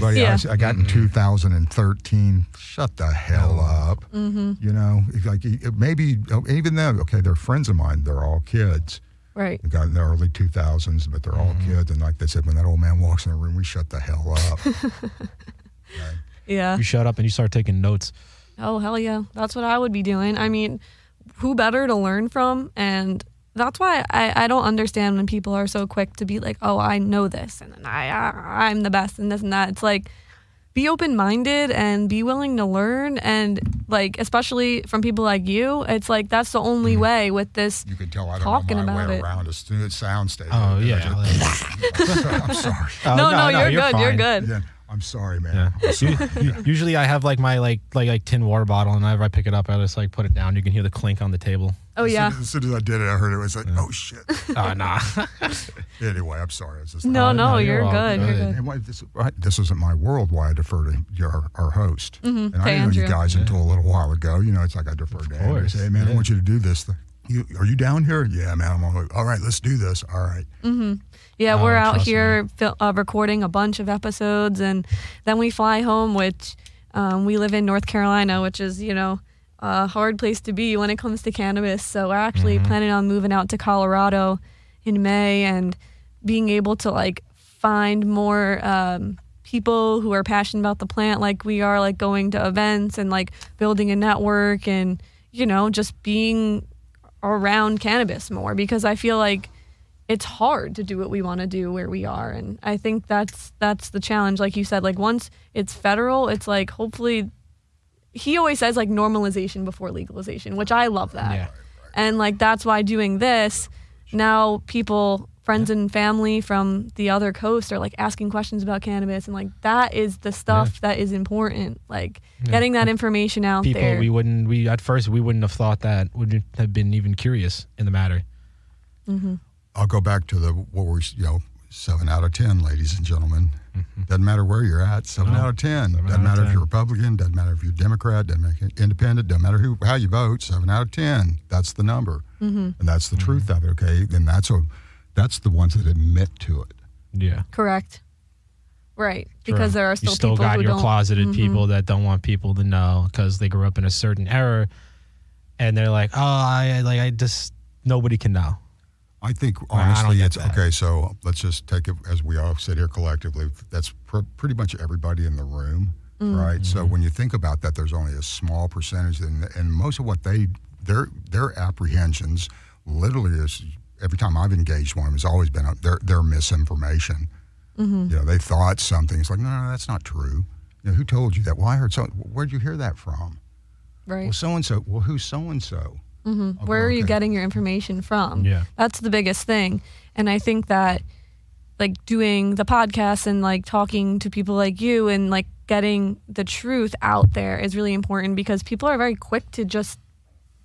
got in 2013. Shut the hell up. Mm-hmm. You know, like maybe even then. Okay, they're friends of mine. They're all kids. Right. They got in the early 2000s, but they're all kids. And like they said, when that old man walks in the room, we shut the hell up. Okay? Yeah. You shut up and you start taking notes. Oh hell yeah, that's what I would be doing. I mean, who better to learn from? And that's why I don't understand when people are so quick to be like, oh, I know this and I'm the best and this and that. It's like, be open-minded and be willing to learn. And like, especially from people like you, it's like, that's the only way with this. You can tell I don't talking know my about way it. around a sound station. Oh yeah. I'm sorry. No, you're good. Fine. You're good. Yeah, I'm sorry, man. Yeah. Usually I have like my like tin water bottle, and whenever I pick it up, I just like put it down. You can hear the clink on the table. Oh yeah. As soon as I did it, I heard it was like, oh shit. Oh nah. Anyway, I'm sorry. It's just No, you're all good. You're good. And this isn't my world. Why I defer to our host. And I didn't know you guys until a little while ago. You know, it's like I defer to him. I say, hey man, I want you to do this. Are you down here? Yeah, man. I'm all right. Let's do this. All right. Mm-hmm. Yeah, we're out here recording a bunch of episodes, and then we fly home, which we live in North Carolina, which is, you know, a hard place to be when it comes to cannabis. So we're actually planning on moving out to Colorado in May and being able to like find more people who are passionate about the plant like we are, like going to events and like building a network and, you know, just being around cannabis more, because I feel like it's hard to do what we want to do where we are. And I think that's the challenge. Like you said, like once it's federal, it's like hopefully, he always says like normalization before legalization, which I love that. Yeah. And like, that's why doing this, now people, friends and family from the other coast are like asking questions about cannabis. And like, that is the stuff that is important. Like getting that information out People there. at first we wouldn't have thought that, would have been even curious in the matter. Mm-hmm. I'll go back to 7 out of 10, ladies and gentlemen. Doesn't matter where you're at. 7 out of 10. Doesn't matter if you're Republican. Doesn't matter if you're Democrat. Doesn't matter independent. Doesn't matter how you vote. 7 out of 10. That's the number, and that's the truth of it. Okay, then that's the ones that admit to it. Yeah. Correct. Right. Because there are still you still people got who your don't. closeted people that don't want people to know because they grew up in a certain era, and they're like, oh, I just nobody can know. I think honestly, it's that. okay. So let's just take it as we all sit here collectively. That's pretty much everybody in the room, right? So when you think about that, there's only a small percentage, and most of what their apprehensions literally is, every time I've engaged one, has always been their misinformation. You know, they thought something. It's like, no, that's not true. You know, who told you that? Well, I heard so. Where'd you hear that from? Right. Well, so and so. Well, who's so and so? Where are you getting your information from? Yeah. That's the biggest thing. And I think that like doing the podcast and like talking to people like you and like getting the truth out there is really important, because people are very quick to just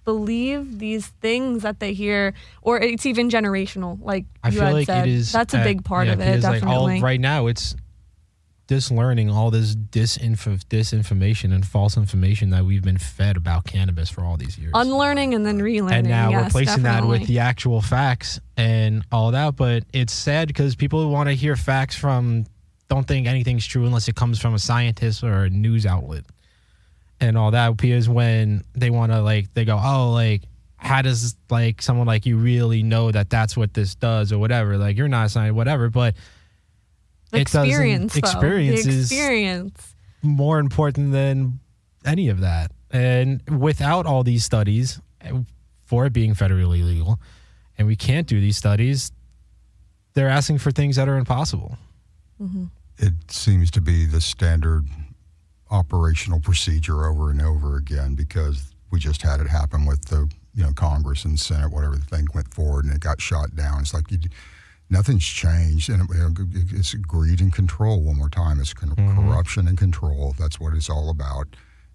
believe these things that they hear, or it's even generational. Like I you feel had like said, it is. that's a big part of it. Definitely. Like right now, it's this learning all this disinformation and false information that we've been fed about cannabis for all these years. Unlearning and then relearning. And now yes, replacing that with definitely. the actual facts and all that. But it's sad because people want to hear facts don't think anything's true unless it comes from a scientist or a news outlet and all that. Because when they want to they go, oh, like, how does like someone like you really know that that's what this does or whatever? Like, you're not a scientist, whatever, but experience is more important than any of that. And without all these studies, for it being federally illegal, and we can't do these studies, they're asking for things that are impossible. It seems to be the standard operational procedure over and over again because we just had it happen with the Congress and Senate, whatever the thing went forward and it got shot down. It's like nothing's changed, and it's greed and control. One more time, it's corruption and control. That's what it's all about.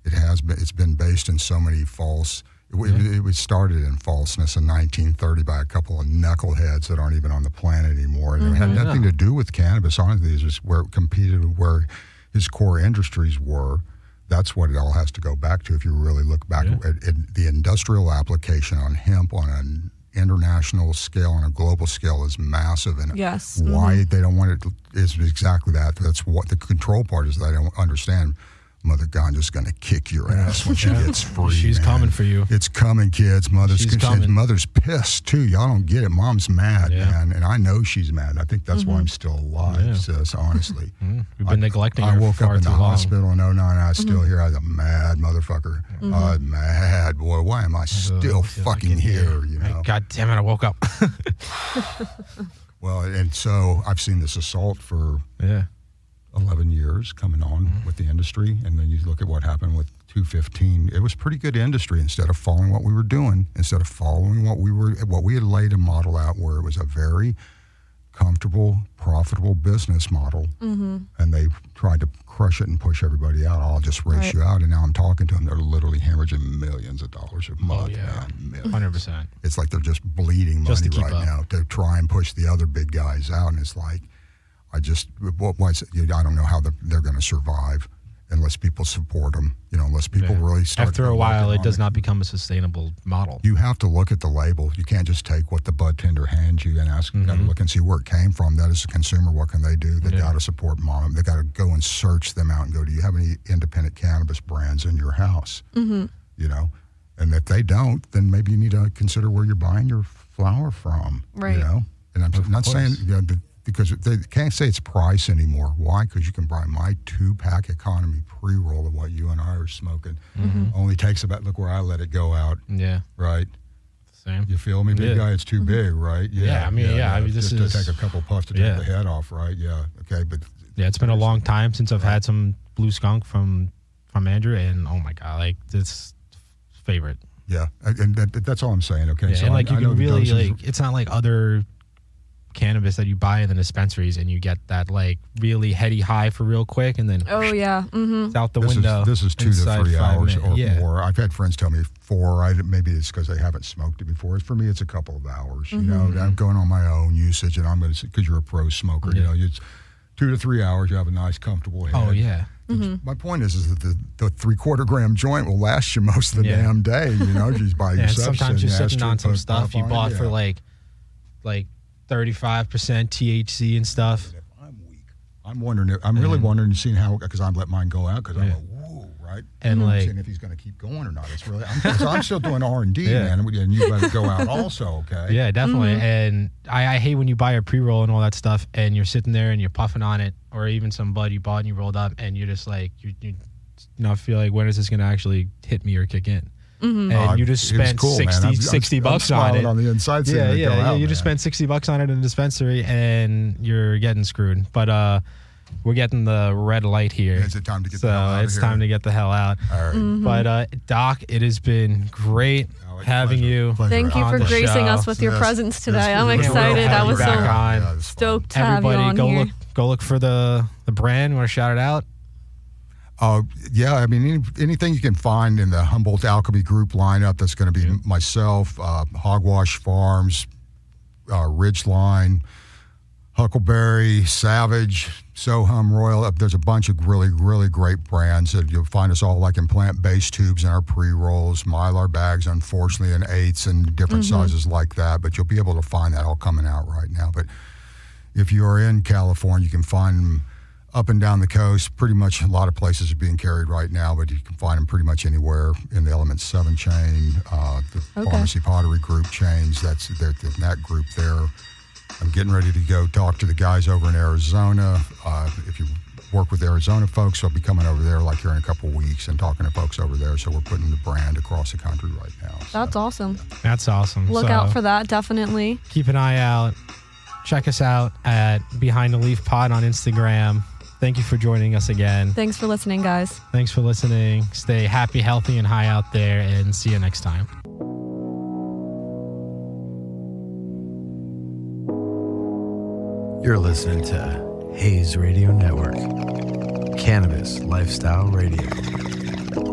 It's been based in so many false. It was started in falseness in 1930 by a couple of knuckleheads that aren't even on the planet anymore, and it had nothing to do with cannabis. Honestly, it's just where it competed, where his core industries were. That's what it all has to go back to. If you really look back at the industrial application on hemp on an international scale, on a global scale, is massive. And why they don't want it is exactly that. That's what the control part is. They don't understand. Mother Ganja's going to kick your ass when she gets free. She's coming for you. It's coming, kids. Mother's pissed, too. Y'all don't get it. Mom's mad, man. And I know she's mad. I think that's why I'm still alive, sis, honestly. We've been neglecting her I woke up in the long. hospital in 09, and I still hear I was a mad motherfucker. Mad, boy. Why am I still fucking here, God damn it, I woke up. Well, and so I've seen this assault for... 11 years coming on with the industry, and then you look at what happened with 215. It was pretty good industry. Instead of following what we were doing, instead of following what we had laid a model out where it was a very comfortable, profitable business model, and they tried to crush it and push everybody out. I'll just race you out, and now I'm talking to them. They're literally hemorrhaging millions of dollars a month. 100%. It's like they're just bleeding money right now to try and push the other big guys out, and it's like, I don't know how they're going to survive unless people support them, unless people really start. After a while, it does not become a sustainable model. You have to look at the label. You can't just take what the bud tender hands you and ask, you got to look and see where it came from. That is a consumer. What can they do? They got to support mom. They got to go and search them out and go, do you have any independent cannabis brands in your house? And if they don't, then maybe you need to consider where you're buying your flower from, And I'm not saying, because they can't say it's price anymore. Why? Because you can buy my 2-pack economy pre-roll of what you and I are smoking. Only takes about, look where I let it go out. Yeah. Right? Same. You feel me, big guy? It's too big, right? I mean, this is... to take a couple puffs to take the head off, right? Yeah. Okay, but... Yeah, it's been a long time since I've had some blue skunk from Andrew, and oh my God, like, this favorite. Yeah, and that's all I'm saying, okay? Yeah, so and like, you can really, like, it's not like other... cannabis that you buy in the dispensaries and you get that like really heady high for real quick and then it's out the window. This is 2 to 3 hours or more. I've had friends tell me 4. Maybe it's because they haven't smoked it before. For me, it's a couple of hours. I'm going on my own usage, and I'm going to, because you're a pro smoker. It's 2 to 3 hours. You have a nice, comfortable head. Oh yeah. My point is that the 3/4 gram joint will last you most of the damn day. Just by yourself. Sometimes you're sitting on some stuff you bought for like 35% THC and stuff. I'm weak. I'm wondering. I'm really wondering, seeing how, because I've let mine go out because I'm like, whoa, right? And like, seeing if he's going to keep going or not. It's really. I'm still doing R&D, man, and you let it go out also. Okay. Yeah, definitely. And I hate when you buy a pre-roll and all that stuff, and you're sitting there and you're puffing on it, or even some bud you bought and you rolled up, and you're just like, you feel like, when is this going to actually hit me or kick in? And you just spent $60 on it. On the inside, you just spent $60 on it in the dispensary, and you're getting screwed. But we're getting the red light here. Is it time to get the hell out? So it's time to get the hell out. All right. But Doc, it has been great having you. Thank you for gracing us with your presence today. I'm excited. I was so stoked to have you on here. Go look for the brand. Want to shout it out? I mean, anything you can find in the Humboldt Alchemy Group lineup, that's going to be myself, Hogwash Farms, Ridgeline, Huckleberry, Savage, Sohum, Royal. There's a bunch of really, really great brands that you'll find us all like in plant-based tubes in our pre-rolls, Mylar bags, unfortunately, in 8s and different sizes like that. But you'll be able to find that all coming out right now. But if you're in California, you can find them up and down the coast. Pretty much a lot of places are being carried right now, but you can find them pretty much anywhere in the Element 7 chain, the Pharmacy Pottery Group chains. That's that group there. I'm getting ready to go talk to the guys over in Arizona. If you work with Arizona folks, I'll be coming over there like here in a couple of weeks and talking to folks over there. So we're putting the brand across the country right now. That's awesome. That's awesome. Look out for that, definitely. Keep an eye out. Check us out at Behind the Leaf Pod on Instagram. Thank you for joining us again. Thanks for listening, guys. Thanks for listening. Stay happy, healthy, and high out there, and see you next time. You're listening to Hayes Radio Network, Cannabis Lifestyle Radio.